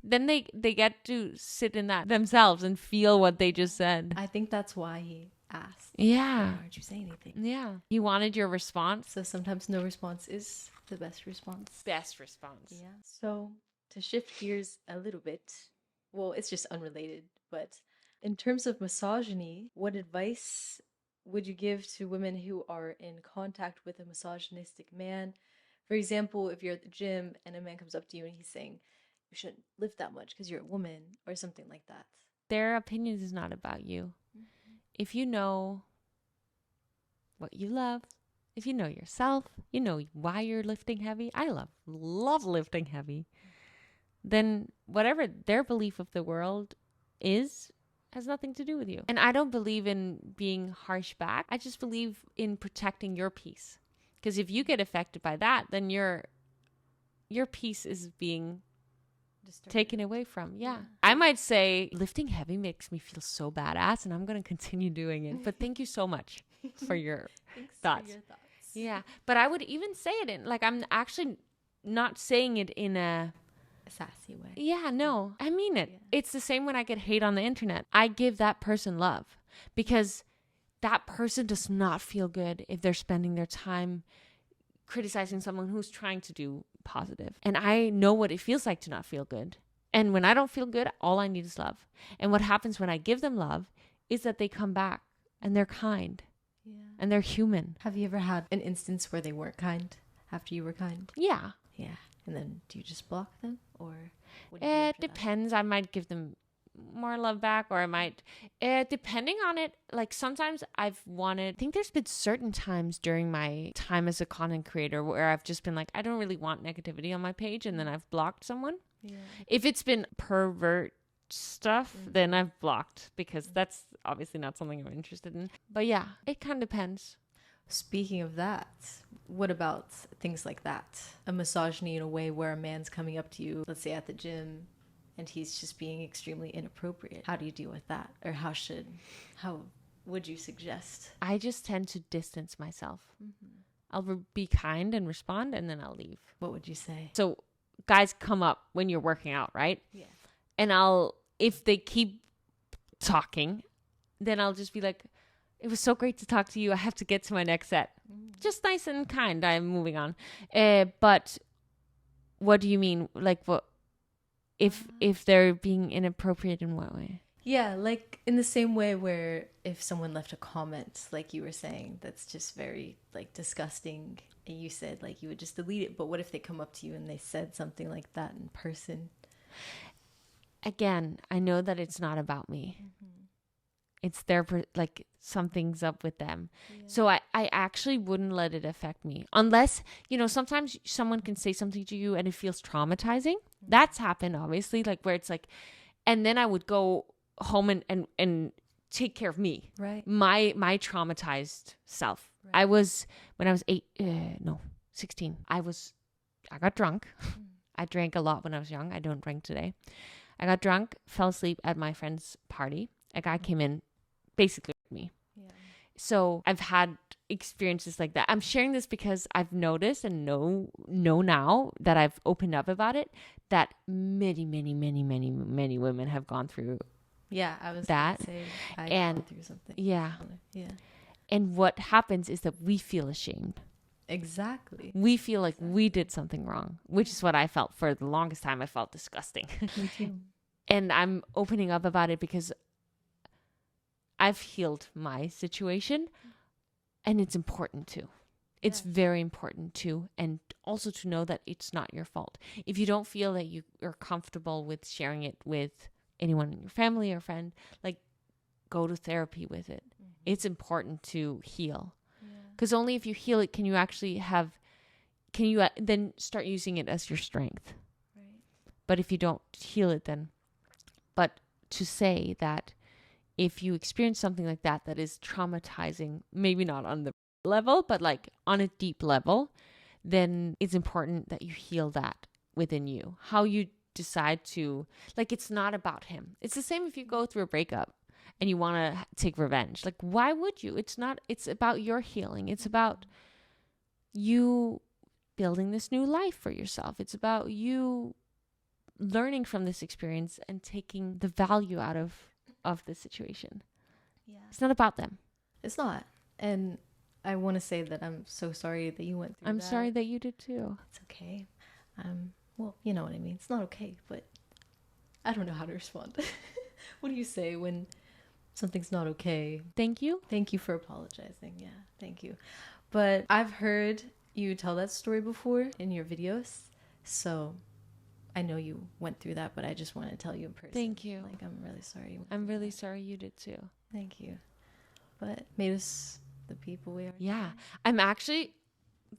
Then they get to sit in that themselves and feel what they just said. I think that's why he asked. Yeah. Why aren't you saying anything? Yeah. He wanted your response. So sometimes no response is the best response. Best response. Yeah. So to shift gears a little bit, well, it's just unrelated, but in terms of misogyny, what advice would you give to women who are in contact with a misogynistic man? For example, if you're at the gym and a man comes up to you and he's saying, you shouldn't lift that much because you're a woman or something like that. Their opinion is not about you. If you know what you love, if you know yourself, you know why you're lifting heavy. I love lifting heavy. Then whatever their belief of the world is, has nothing to do with you. And I don't believe in being harsh back. I just believe in protecting your peace. Because if you get affected by that, then your peace is being taken away from. Yeah. I might say lifting heavy makes me feel so badass and I'm going to continue doing it. But thank you so much for your thoughts. Yeah. But I would even say it in, I'm actually not saying it in a sassy way. Yeah, no. I mean it. Yeah. It's the same when I get hate on the internet. I give that person love because that person does not feel good if they're spending their time criticizing someone who's trying to do positive. And I know what it feels like to not feel good. And when I don't feel good, all I need is love. And what happens when I give them love is that they come back and they're kind. Yeah. And they're human. Have you ever had an instance where they weren't kind after you were kind? Yeah. Yeah. And then do you just block them or? It depends. I might give them more love back, or I might, depending on it. Sometimes I think there's been certain times during my time as a content creator where I've just been I don't really want negativity on my page, and then I've blocked someone. Yeah. If it's been pervert stuff, then I've blocked because that's obviously not something I'm interested in. But yeah, it kind of depends. Speaking of that, what about things like that? A misogyny in a way where a man's coming up to you, let's say at the gym, and he's just being extremely inappropriate. How do you deal with that? Or how would you suggest? I just tend to distance myself. I'll be kind and respond, and then I'll leave. What would you say? So guys come up when you're working out, right? Yeah. And if they keep talking, then I'll just be like, it was so great to talk to you. I have to get to my next set. Just nice and kind. I'm moving on. But what do you mean? What? If they're being inappropriate in what way? Yeah, like in the same way where if someone left a comment, like you were saying, that's just very like disgusting, and you said like you would just delete it. But what if they come up to you and they said something like that in person? Again, I know that it's not about me. It's their, like, something's up with them. Yeah. So I actually wouldn't let it affect me. Unless, sometimes someone can say something to you and it feels traumatizing. That's happened, obviously, like where it's like, and then I would go home and take care of me. Right. My traumatized self. Right. I was, when I was 16, I got drunk. I drank a lot when I was young. I don't drink today. I got drunk, fell asleep at my friend's party. A guy came in, basically me. Yeah. So I've had experiences like that. I'm sharing this because I've noticed and know now that I've opened up about it, that many, many, many, many, many women have gone through. Yeah, I was that. gonna say I've And gone through something. yeah. Yeah. And what happens is that we feel ashamed. Exactly. We feel like we did something wrong, which is what I felt for the longest time. I felt disgusting. Me too. And I'm opening up about it because I've healed my situation, and it's important too. It's very important too. And also to know that it's not your fault. If you don't feel that you are comfortable with sharing it with anyone in your family or friend, like, go to therapy with it. It's important to heal. Because only if you heal it can you then start using it as your strength. Right. But if you don't heal it, then, but to say that if you experience something like that is traumatizing, maybe not on the level, but like on a deep level, then it's important that you heal that within you. How you decide to, like, it's not about him. It's the same if you go through a breakup and you want to take revenge. Like, why would you? It's about your healing. It's about you building this new life for yourself. It's about you learning from this experience and taking the value out of the situation. Yeah. It's not about them. It's not. And I want to say that I'm so sorry that you went through I'm sorry that you did too. It's okay. Well, you know what I mean. It's not okay, but I don't know how to respond. What do you say when something's not okay? Thank you. Thank you for apologizing. Yeah, thank you. But I've heard you tell that story before in your videos, so I know you went through that, but I just want to tell you in person. Thank you. Like, I'm really sorry. I'm really sorry you did too. Thank you. But made us the people we are. Yeah. I'm actually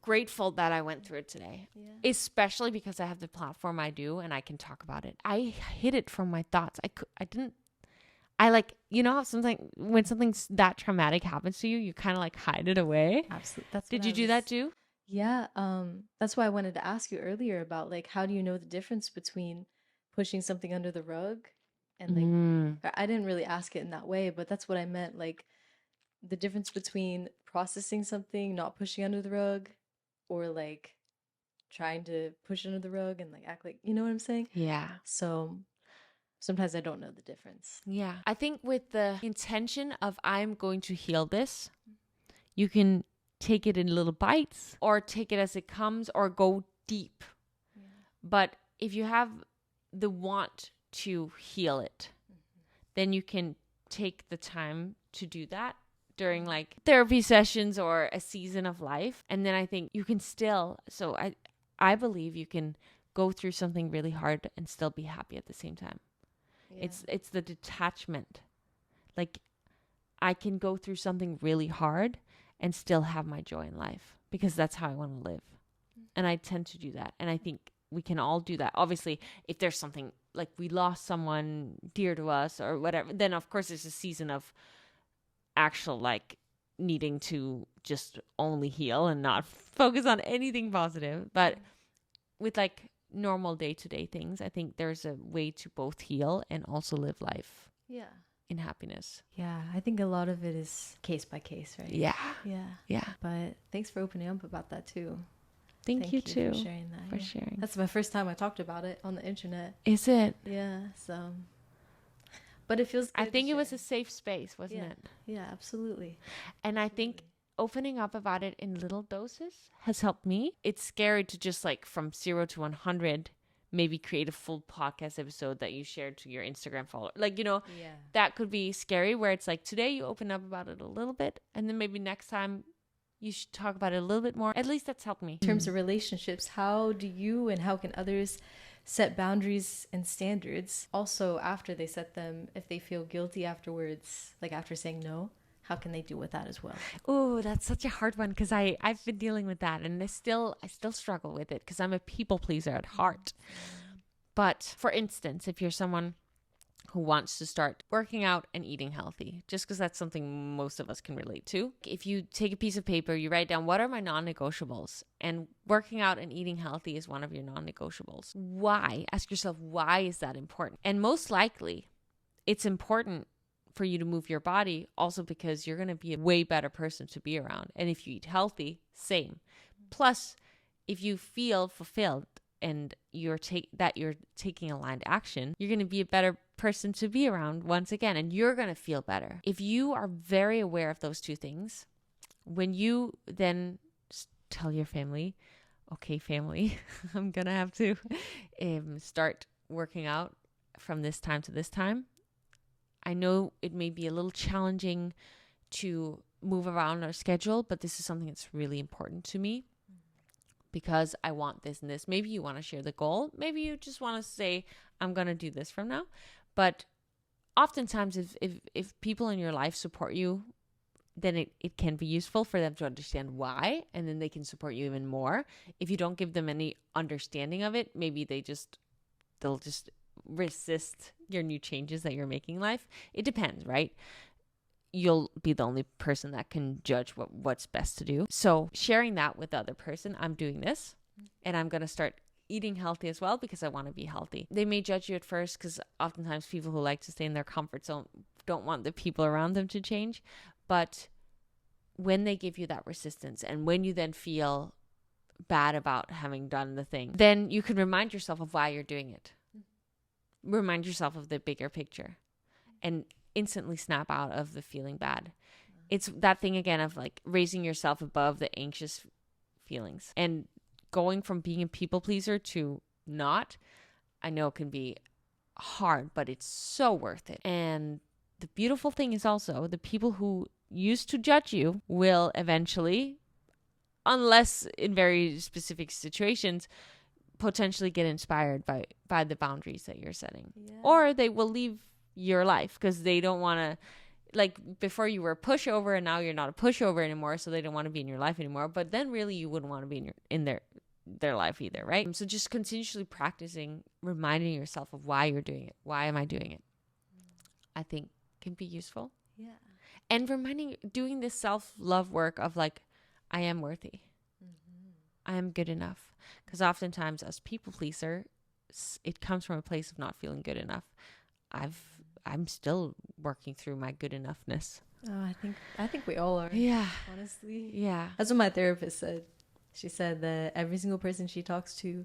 grateful that I went through it today. Yeah. Especially because I have the platform I do and I can talk about it. I hid it from my thoughts. I like, how when something that traumatic happens to you, you kind of like hide it away. Absolutely. Did you do that too? Yeah, that's why I wanted to ask you earlier about like how do you know the difference between pushing something under the rug and like I didn't really ask it in that way, but that's what I meant, like the difference between processing something, not pushing under the rug, or like trying to push under the rug and like act like, you know what I'm saying? Yeah. So sometimes I don't know the difference. Yeah. I think with the intention of I'm going to heal this, you can take it in little bites or take it as it comes or go deep. Yeah. But if you have the want to heal it, then you can take the time to do that during like therapy sessions or a season of life. And then I think you can still, so I believe you can go through something really hard and still be happy at the same time. Yeah. It's the detachment. Like, I can go through something really hard and still have my joy in life because that's how I want to live. And I tend to do that. And I think we can all do that. Obviously, if there's something like we lost someone dear to us or whatever, then of course there's a season of actual like needing to just only heal and not focus on anything positive. But with like normal day-to-day things, I think there's a way to both heal and also live life. Yeah. In happiness. Yeah, I think a lot of it is case by case, right? Yeah. Yeah. Yeah. But thanks for opening up about that too. Thank you too. For sharing that. For sharing. That's my first time I talked about it on the internet. Is it? Yeah, so. But it feels good. I think it was a safe space, wasn't it? Yeah, absolutely. And I think opening up about it in little doses has helped me. It's scary to just like from 0 to 100 maybe create a full podcast episode that you shared to your Instagram follower. Like, Yeah. that could be scary, where it's like today you open up about it a little bit, and then maybe next time you should talk about it a little bit more. At least that's helped me. In terms of relationships, how do you and how can others set boundaries and standards? Also, after they set them, if they feel guilty afterwards, like after saying no, how can they deal with that as well? Oh, that's such a hard one, because I've been dealing with that, and I still struggle with it because I'm a people pleaser at heart. But for instance, if you're someone who wants to start working out and eating healthy, just because that's something most of us can relate to. If you take a piece of paper, you write down, what are my non-negotiables? And working out and eating healthy is one of your non-negotiables. Why? Ask yourself, why is that important? And most likely, it's important for you to move your body also because you're going to be a way better person to be around. And if you eat healthy, same. Plus, if you feel fulfilled and you're taking aligned action, you're going to be a better person to be around once again, and you're going to feel better. If you are very aware of those two things, when you then tell your family, okay, family, I'm going to have to start working out from this time to this time. I know it may be a little challenging to move around our schedule, but this is something that's really important to me because I want this and this. Maybe you want to share the goal. Maybe you just want to say, I'm going to do this from now. But oftentimes, if people in your life support you, then it can be useful for them to understand why, and then they can support you even more. If you don't give them any understanding of it, maybe they'll just resist your new changes that you're making in life. It depends, right? You'll be the only person that can judge what's best to do. So sharing that with the other person, I'm doing this, and I'm going to start eating healthy as well because I want to be healthy. They may judge you at first because oftentimes people who like to stay in their comfort zone don't want the people around them to change. But when they give you that resistance, and when you then feel bad about having done the thing, then you can remind yourself of why you're doing it. Remind yourself of the bigger picture and instantly snap out of the feeling bad. It's that thing again of like raising yourself above the anxious feelings and going from being a people pleaser to not. I know it can be hard, but it's so worth it. And the beautiful thing is also the people who used to judge you will eventually, unless in very specific situations, potentially get inspired by the boundaries that you're setting. Yeah. Or they will leave your life because they don't want to, like before you were a pushover and now you're not a pushover anymore, so they don't want to be in your life anymore. But then really you wouldn't want to be in their life either, right? So just continuously practicing, reminding yourself of why you're doing it. Why am I doing it? I think can be useful. Yeah. And doing this self-love work of like, I am worthy. I am good enough. Because oftentimes as people pleaser, it comes from a place of not feeling good enough. I'm still working through my good enoughness. Oh, I think we all are. Yeah. Honestly. Yeah. That's what my therapist said. She said that every single person she talks to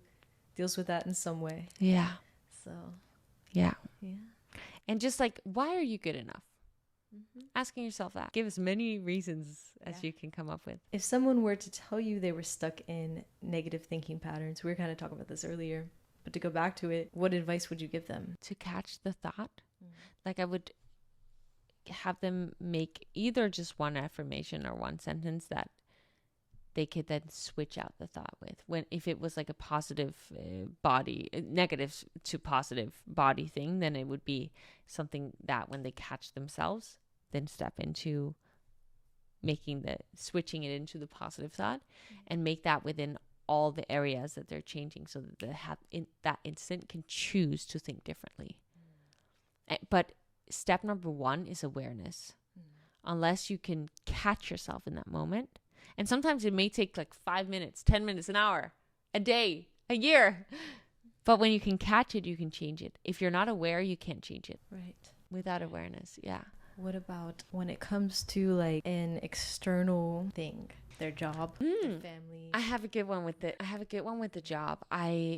deals with that in some way. Yeah. So. Yeah. Yeah. And just like, why are you good enough? Asking yourself that. Give as many reasons as you can come up with. If someone were to tell you they were stuck in negative thinking patterns, we were kind of talking about this earlier, but to go back to it, what advice would you give them? To catch the thought. Like I would have them make either just one affirmation or one sentence that they could then switch out the thought with. If it was like a positive negative to positive body thing, then it would be something that when they catch themselves, then step into switching it into the positive thought and make that within all the areas that they're changing so that they have in that instant can choose to think differently. But step number 1 is awareness. Unless you can catch yourself in that moment. And sometimes it may take like 5 minutes, 10 minutes, an hour, a day, a year. But when you can catch it, you can change it. If you're not aware, you can't change it. Right. Without awareness, yeah. What about when it comes to like an external thing, their job, their family? I have a good one with the job.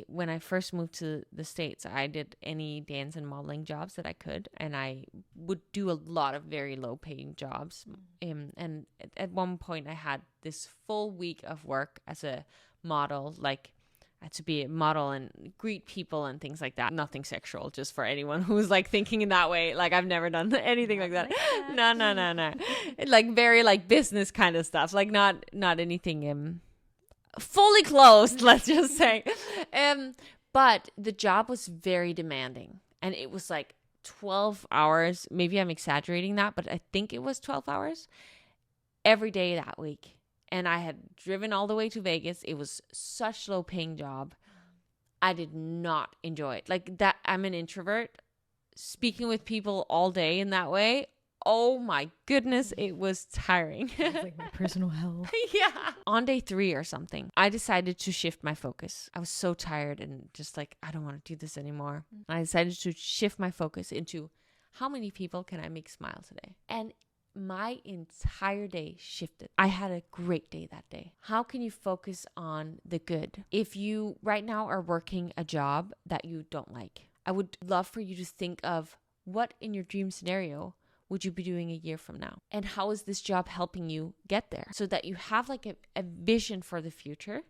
When I first moved to the States, I did any dance and modeling jobs that I could, and I would do a lot of very low paying jobs. And at one point I had this full week of work as a model. Like to be a model and greet people and things like that. Nothing sexual, just for anyone who's like thinking in that way. Like I've never done anything like that. No. Like very like business kind of stuff. Like not anything fully closed, let's just say. But the job was very demanding, and it was like 12 hours. Maybe I'm exaggerating that, but I think it was 12 hours every day that week. And I had driven all the way to Vegas. It was such low paying job. I did not enjoy it. Like that, I'm an introvert. Speaking with people all day in that way, oh my goodness, it was tiring. It's like my personal hell. Yeah. On day 3 or something, I decided to shift my focus. I was so tired and just like, I don't want to do this anymore. I decided to shift my focus into how many people can I make smile today? And my entire day shifted. I had a great day that day. How can you focus on the good? If you right now are working a job that you don't like, I would love for you to think of what in your dream scenario would you be doing a year from now? And how is this job helping you get there? So that you have like a vision for the future,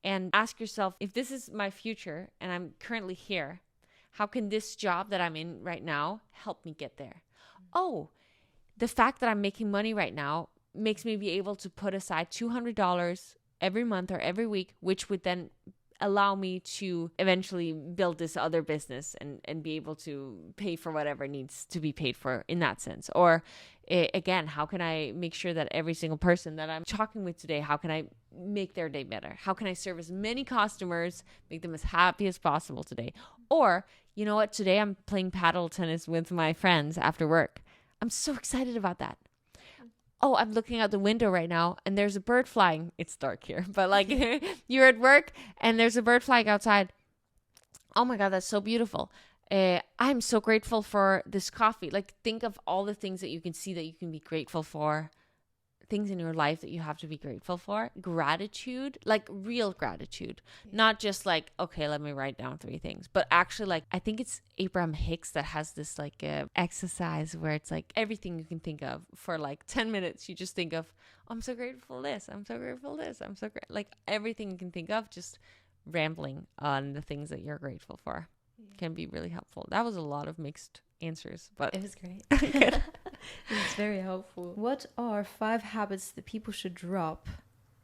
and ask yourself, if this is my future and I'm currently here, how can this job that I'm in right now help me get there? Oh, the fact that I'm making money right now makes me be able to put aside $200 every month or every week, which would then allow me to eventually build this other business and be able to pay for whatever needs to be paid for in that sense. Or again, how can I make sure that every single person that I'm talking with today, how can I make their day better? How can I serve as many customers, make them as happy as possible today? Or, you know what, today I'm playing paddle tennis with my friends after work. I'm so excited about that. Oh, I'm looking out the window right now and there's a bird flying. It's dark here, but like you're at work and there's a bird flying outside. Oh my God, that's so beautiful. I'm so grateful for this coffee. Like think of all the things that you can see that you can be grateful for. Things in your life that you have to be grateful for. Gratitude, like real gratitude, not just like, okay, let me write down 3 things, but actually like, I think it's Abraham Hicks that has this like exercise where it's like everything you can think of for like 10 minutes. You just think of, oh, I'm so grateful for this. I'm so grateful for this. I'm so great. Like everything you can think of, just rambling on the things that you're grateful for can be really helpful. That was a lot of mixed answers, but it was great. It's very helpful. What are 5 habits that people should drop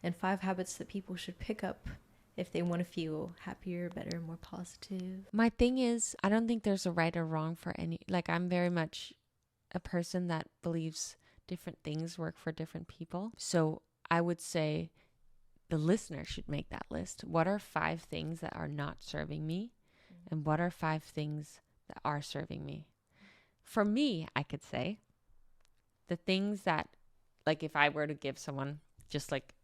and 5 habits that people should pick up if they want to feel happier, better, more positive? My thing is, I don't think there's a right or wrong for any, like I'm very much a person that believes different things work for different people. So I would say the listener should make that list. What are 5 things that are not serving me? And what are 5 things that are serving me? For me, I could say the things that, like if I were to give someone just like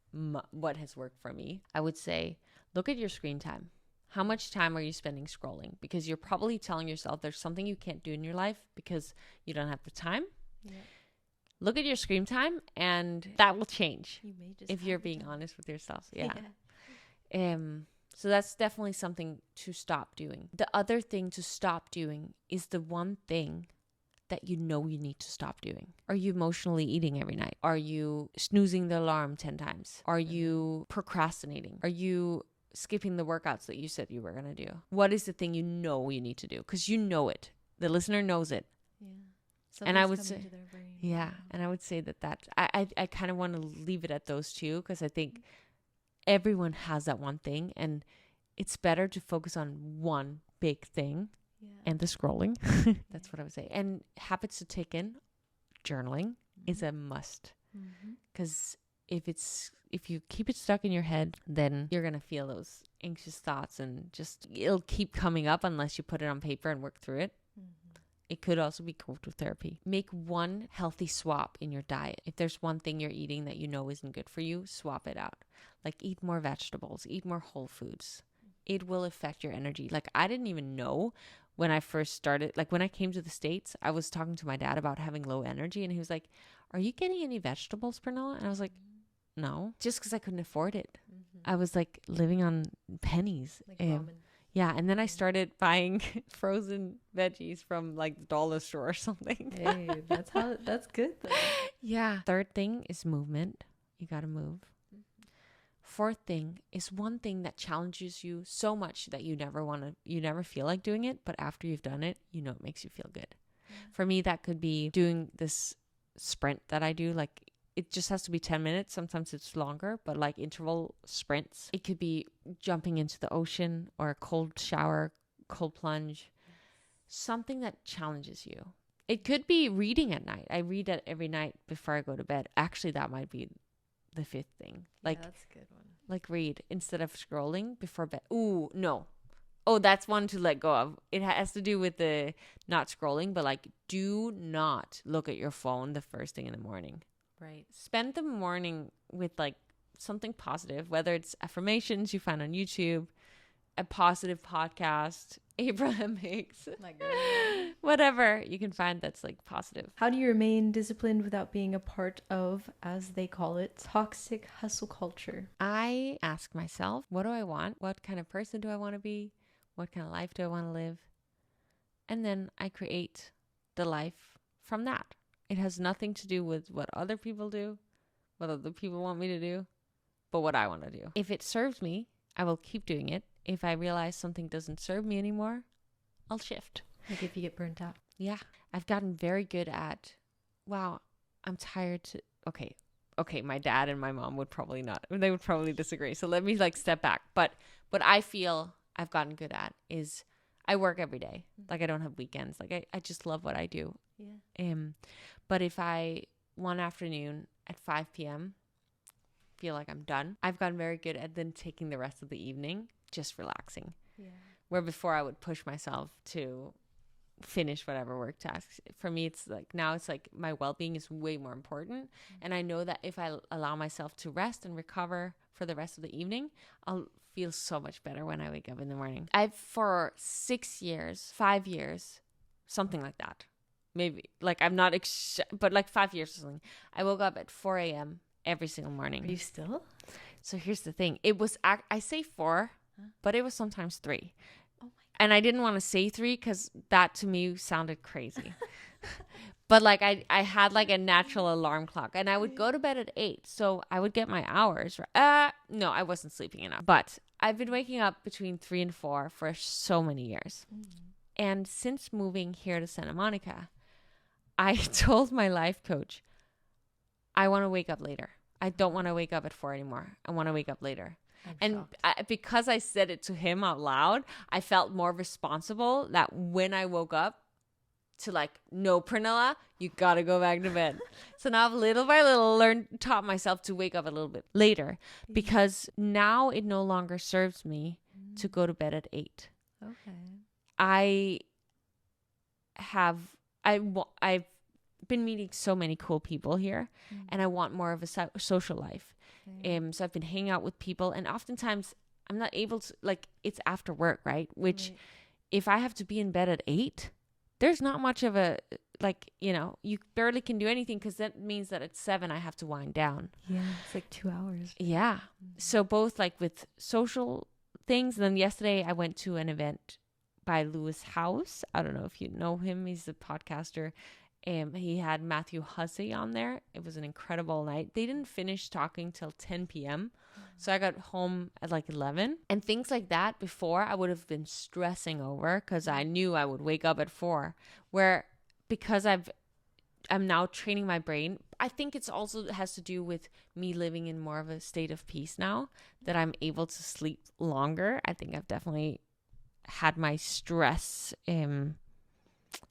what has worked for me, I would say, look at your screen time. How much time are you spending scrolling? Because you're probably telling yourself there's something you can't do in your life because you don't have the time. Yeah. Look at your screen time and that will change if you're being honest with yourself. Yeah. So that's definitely something to stop doing. The other thing to stop doing is the one thing that you know you need to stop doing. Are you emotionally eating every night? Are you snoozing the alarm 10 times? Are you procrastinating? Are you skipping the workouts that you said you were going to do? What is the thing you know you need to do? Because you know it. The listener knows it. Yeah. And I would say, yeah. And I would say that I kind of want to leave it at those 2 because I think everyone has that one thing and it's better to focus on one big thing. And the scrolling. That's what I would say. And habits to take in, journaling is a must. Because if you keep it stuck in your head, then you're going to feel those anxious thoughts and just it'll keep coming up unless you put it on paper and work through it. It could also be go to therapy. Make one healthy swap in your diet. If there's one thing you're eating that you know isn't good for you, swap it out. Like eat more vegetables, eat more whole foods. It will affect your energy. Like I didn't even know when I first started, like when I came to the States, I was talking to my dad about having low energy and he was like, are you getting any vegetables, Pernilla? And I was like, no, just because I couldn't afford it. I was like living on pennies. Like ramen. Yeah, and then I started buying frozen veggies from like the dollar store or something. Hey, that's good though. Yeah. 3rd thing is movement. You got to move. Fourth thing is one thing that challenges you so much that you never feel like doing it, but after you've done it, you know it makes you feel good. For me, that could be doing this sprint that I do. Like, it just has to be 10 minutes. Sometimes it's longer, but like interval sprints. It could be jumping into the ocean or a cold shower, cold plunge, something that challenges you. It could be reading at night. I read it every night before I go to bed. Actually, that might be the fifth thing. Like, that's a good one. Like, read instead of scrolling before bed. Ooh, no. Oh, that's one to let go of. It has to do with the not scrolling, but like, do not look at your phone the first thing in the morning. Right. Spend the morning with like something positive, whether it's affirmations you find on YouTube, a positive podcast Abraham makes, whatever you can find that's like positive. How do you remain disciplined without being a part of, as they call it, toxic hustle culture? I ask myself, what do I want? What kind of person do I want to be? What kind of life do I want to live? And then I create the life from that. It has nothing to do with what other people do, what other people want me to do, but what I want to do. If it serves me, I will keep doing it. If I realize something doesn't serve me anymore, I'll shift. Like if you get burnt out. Yeah. I've gotten very good at, wow, I'm tired to, okay, my dad and my mom would probably not, they would probably disagree. So let me like step back. But what I feel I've gotten good at is I work every day. Like, I don't have weekends. Like, I just love what I do. Yeah. But if I, one afternoon at 5 p.m., feel like I'm done, I've gotten very good at then taking the rest of the evening just relaxing. Yeah. Where before I would push myself to finish whatever work tasks. For me, it's like, now it's like my well-being is way more important. And I know that if I allow myself to rest and recover for the rest of the evening, I'll feel so much better when I wake up in the morning. I've, for 5 years, something like that. Maybe, like, I'm not, but like 5 years or something. I woke up at 4 a.m. every single morning. Are you still? So here's the thing. It was, I say 4, but it was sometimes 3. Oh my God. And I didn't want to say 3 because that to me sounded crazy. But like, I had like a natural alarm clock, and I would go to bed at 8. So I would get my hours. No, I wasn't sleeping enough. But I've been waking up between 3 and 4 for so many years. And since moving here to Santa Monica, I told my life coach, I want to wake up later. I don't want to wake up at 4 anymore. I want to wake up later. And because I said it to him out loud, I felt more responsible that when I woke up to like, no, Pernilla, you got to go back to bed. So now I've little by little taught myself to wake up a little bit later, because now it no longer serves me to go to bed at 8. Okay. I've been meeting so many cool people here, and I want more of a social life. So I've been hanging out with people, and oftentimes I'm not able to, like, it's after work, right? Which if I have to be in bed at 8, there's not much of a, like, you know, you barely can do anything, because that means that at 7 I have to wind down. Yeah, it's like 2 hours. Yeah. So both like with social things, and then yesterday I went to an event by Lewis House. I don't know if you know him. He's a podcaster. He had Matthew Hussey on there. It was an incredible night. They didn't finish talking till 10 p.m. So I got home at like 11. And things like that before I would have been stressing over, because I knew I would wake up at 4. Where because I'm now training my brain, I think it's also has to do with me living in more of a state of peace now, that I'm able to sleep longer. I think I've definitely had my stress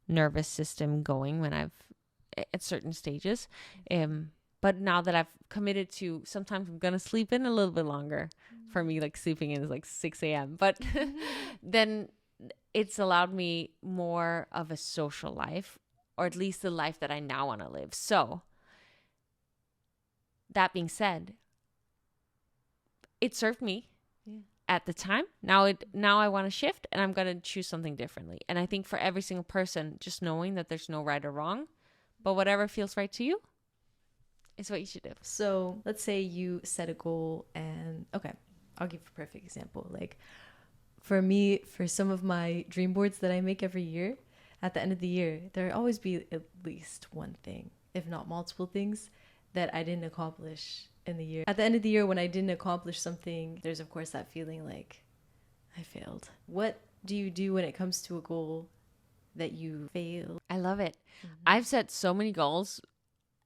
nervous system going when I've at certain stages, but now that I've committed to, sometimes I'm gonna sleep in a little bit longer. For me, like, sleeping in is like 6 a.m. but then it's allowed me more of a social life, or at least the life that I now want to live. So that being said, it served me at the time. Now I want to shift, and I'm going to choose something differently. And I think for every single person, just knowing that there's no right or wrong, but whatever feels right to you is what you should do. So let's say you set a goal, and okay, I'll give a perfect example. Like, for me, for some of my dream boards that I make every year, at the end of the year, there'll always be at least one thing, if not multiple things, that I didn't accomplish in the year. At the end of the year, when I didn't accomplish something, there's of course that feeling like I failed. What do you do when it comes to a goal that you failed? I love it. I've set so many goals,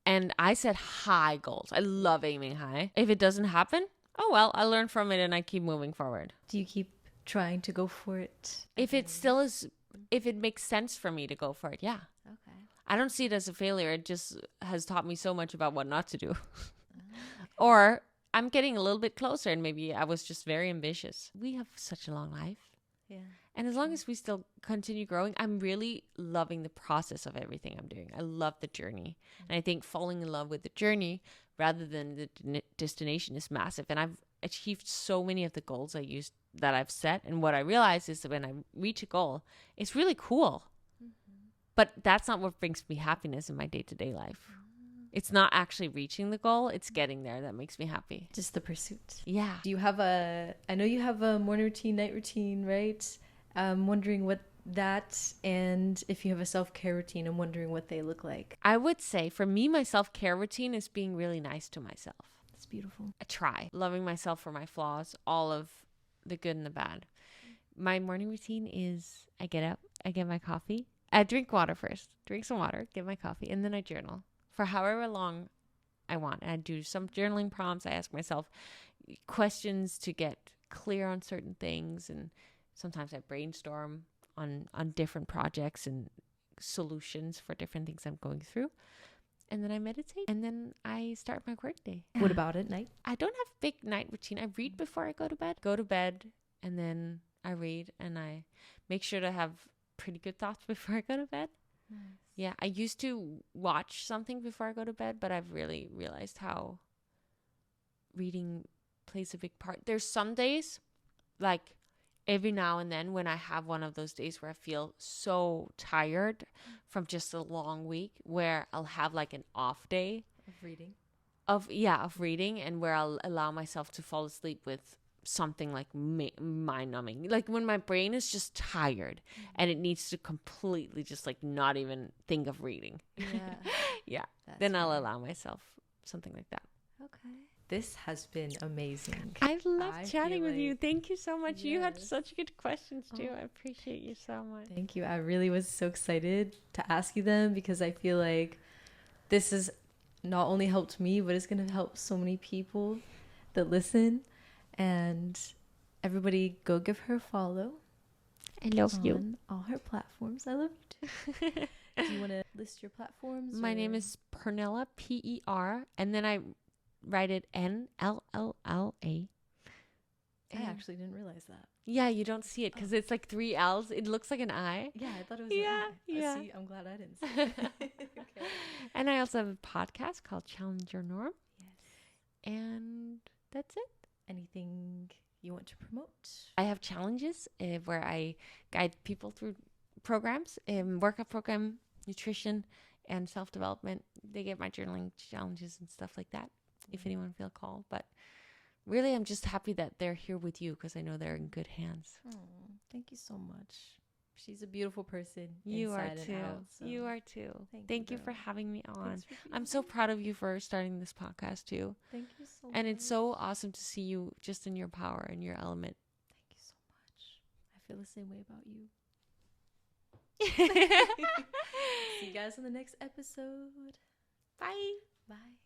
and I set high goals. I love aiming high. If it doesn't happen, oh well, I learn from it and I keep moving forward. Do you keep trying to go for it? If it still is, if it makes sense for me to go for it, yeah. Okay. I don't see it as a failure. It just has taught me so much about what not to do. Or I'm getting a little bit closer, and maybe I was just very ambitious. We have such a long life. Yeah. And as long as we still continue growing, I'm really loving the process of everything I'm doing. I love the journey. And I think falling in love with the journey rather than the destination is massive. And I've achieved so many of the goals that I've set. And what I realize is that when I reach a goal, it's really cool. But that's not what brings me happiness in my day-to-day life. It's not actually reaching the goal. It's getting there that makes me happy. Just the pursuit. Yeah. Do you have I know you have a morning routine, night routine, right? I'm wondering what that, and if you have a self-care routine, I'm wondering what they look like. I would say for me, my self-care routine is being really nice to myself. That's beautiful. I try loving myself for my flaws, all of the good and the bad. My morning routine is I get up, I get my coffee. I drink water first, drink some water, get my coffee, and then I journal for however long I want. And I do some journaling prompts. I ask myself questions to get clear on certain things, and sometimes I brainstorm on different projects and solutions for different things I'm going through. And then I meditate, and then I start my workday. What about at night? I don't have big night routine. I read before I go to bed. Go to bed, and then I read, and I make sure to have pretty good thoughts before I go to bed. Nice. Yeah, I used to watch something before I go to bed, but I've really realized how reading plays a big part. There's some days, like every now and then, when I have one of those days where I feel so tired from just a long week, where I'll have like an off day of reading. Of reading, and where I'll allow myself to fall asleep with something like mind-numbing, like when my brain is just tired and it needs to completely just like not even think of reading. Yeah. Then I'll allow myself something like that. Okay. This has been amazing. I love chatting with you. Thank you so much. Yes. You had such good questions too. I appreciate you so much. Thank you. I really was so excited to ask you them, because I feel like this has not only helped me, but it's going to help so many people that listen. And everybody go give her a follow. I love you. On all her platforms. I love you too. Do you want to list your platforms? My name is Pernilla, P-E-R, and then I write it N-L-L-L-A. I actually didn't realize that. Yeah, you don't see it because it's like 3 L's. It looks like an I. Yeah, I thought it was an I. Yeah. See, I'm glad I didn't see it. Okay. And I also have a podcast called Challenge Your Norm. Yes. And that's it. Anything you want to promote? I have challenges where I guide people through programs, workout program, nutrition, and self-development. They get my journaling challenges and stuff like that, if anyone feel called. But really, I'm just happy that they're here with you, because I know they're in good hands. Oh, thank you so much. She's a beautiful person. You are too. Out, so. You are too. Thank you for having me on. I'm so here. proud of you for starting this podcast too. Thank you so much. And it's so awesome to see you just in your power and your element. Thank you so much. I feel the same way about you. See you guys in the next episode. Bye. Bye.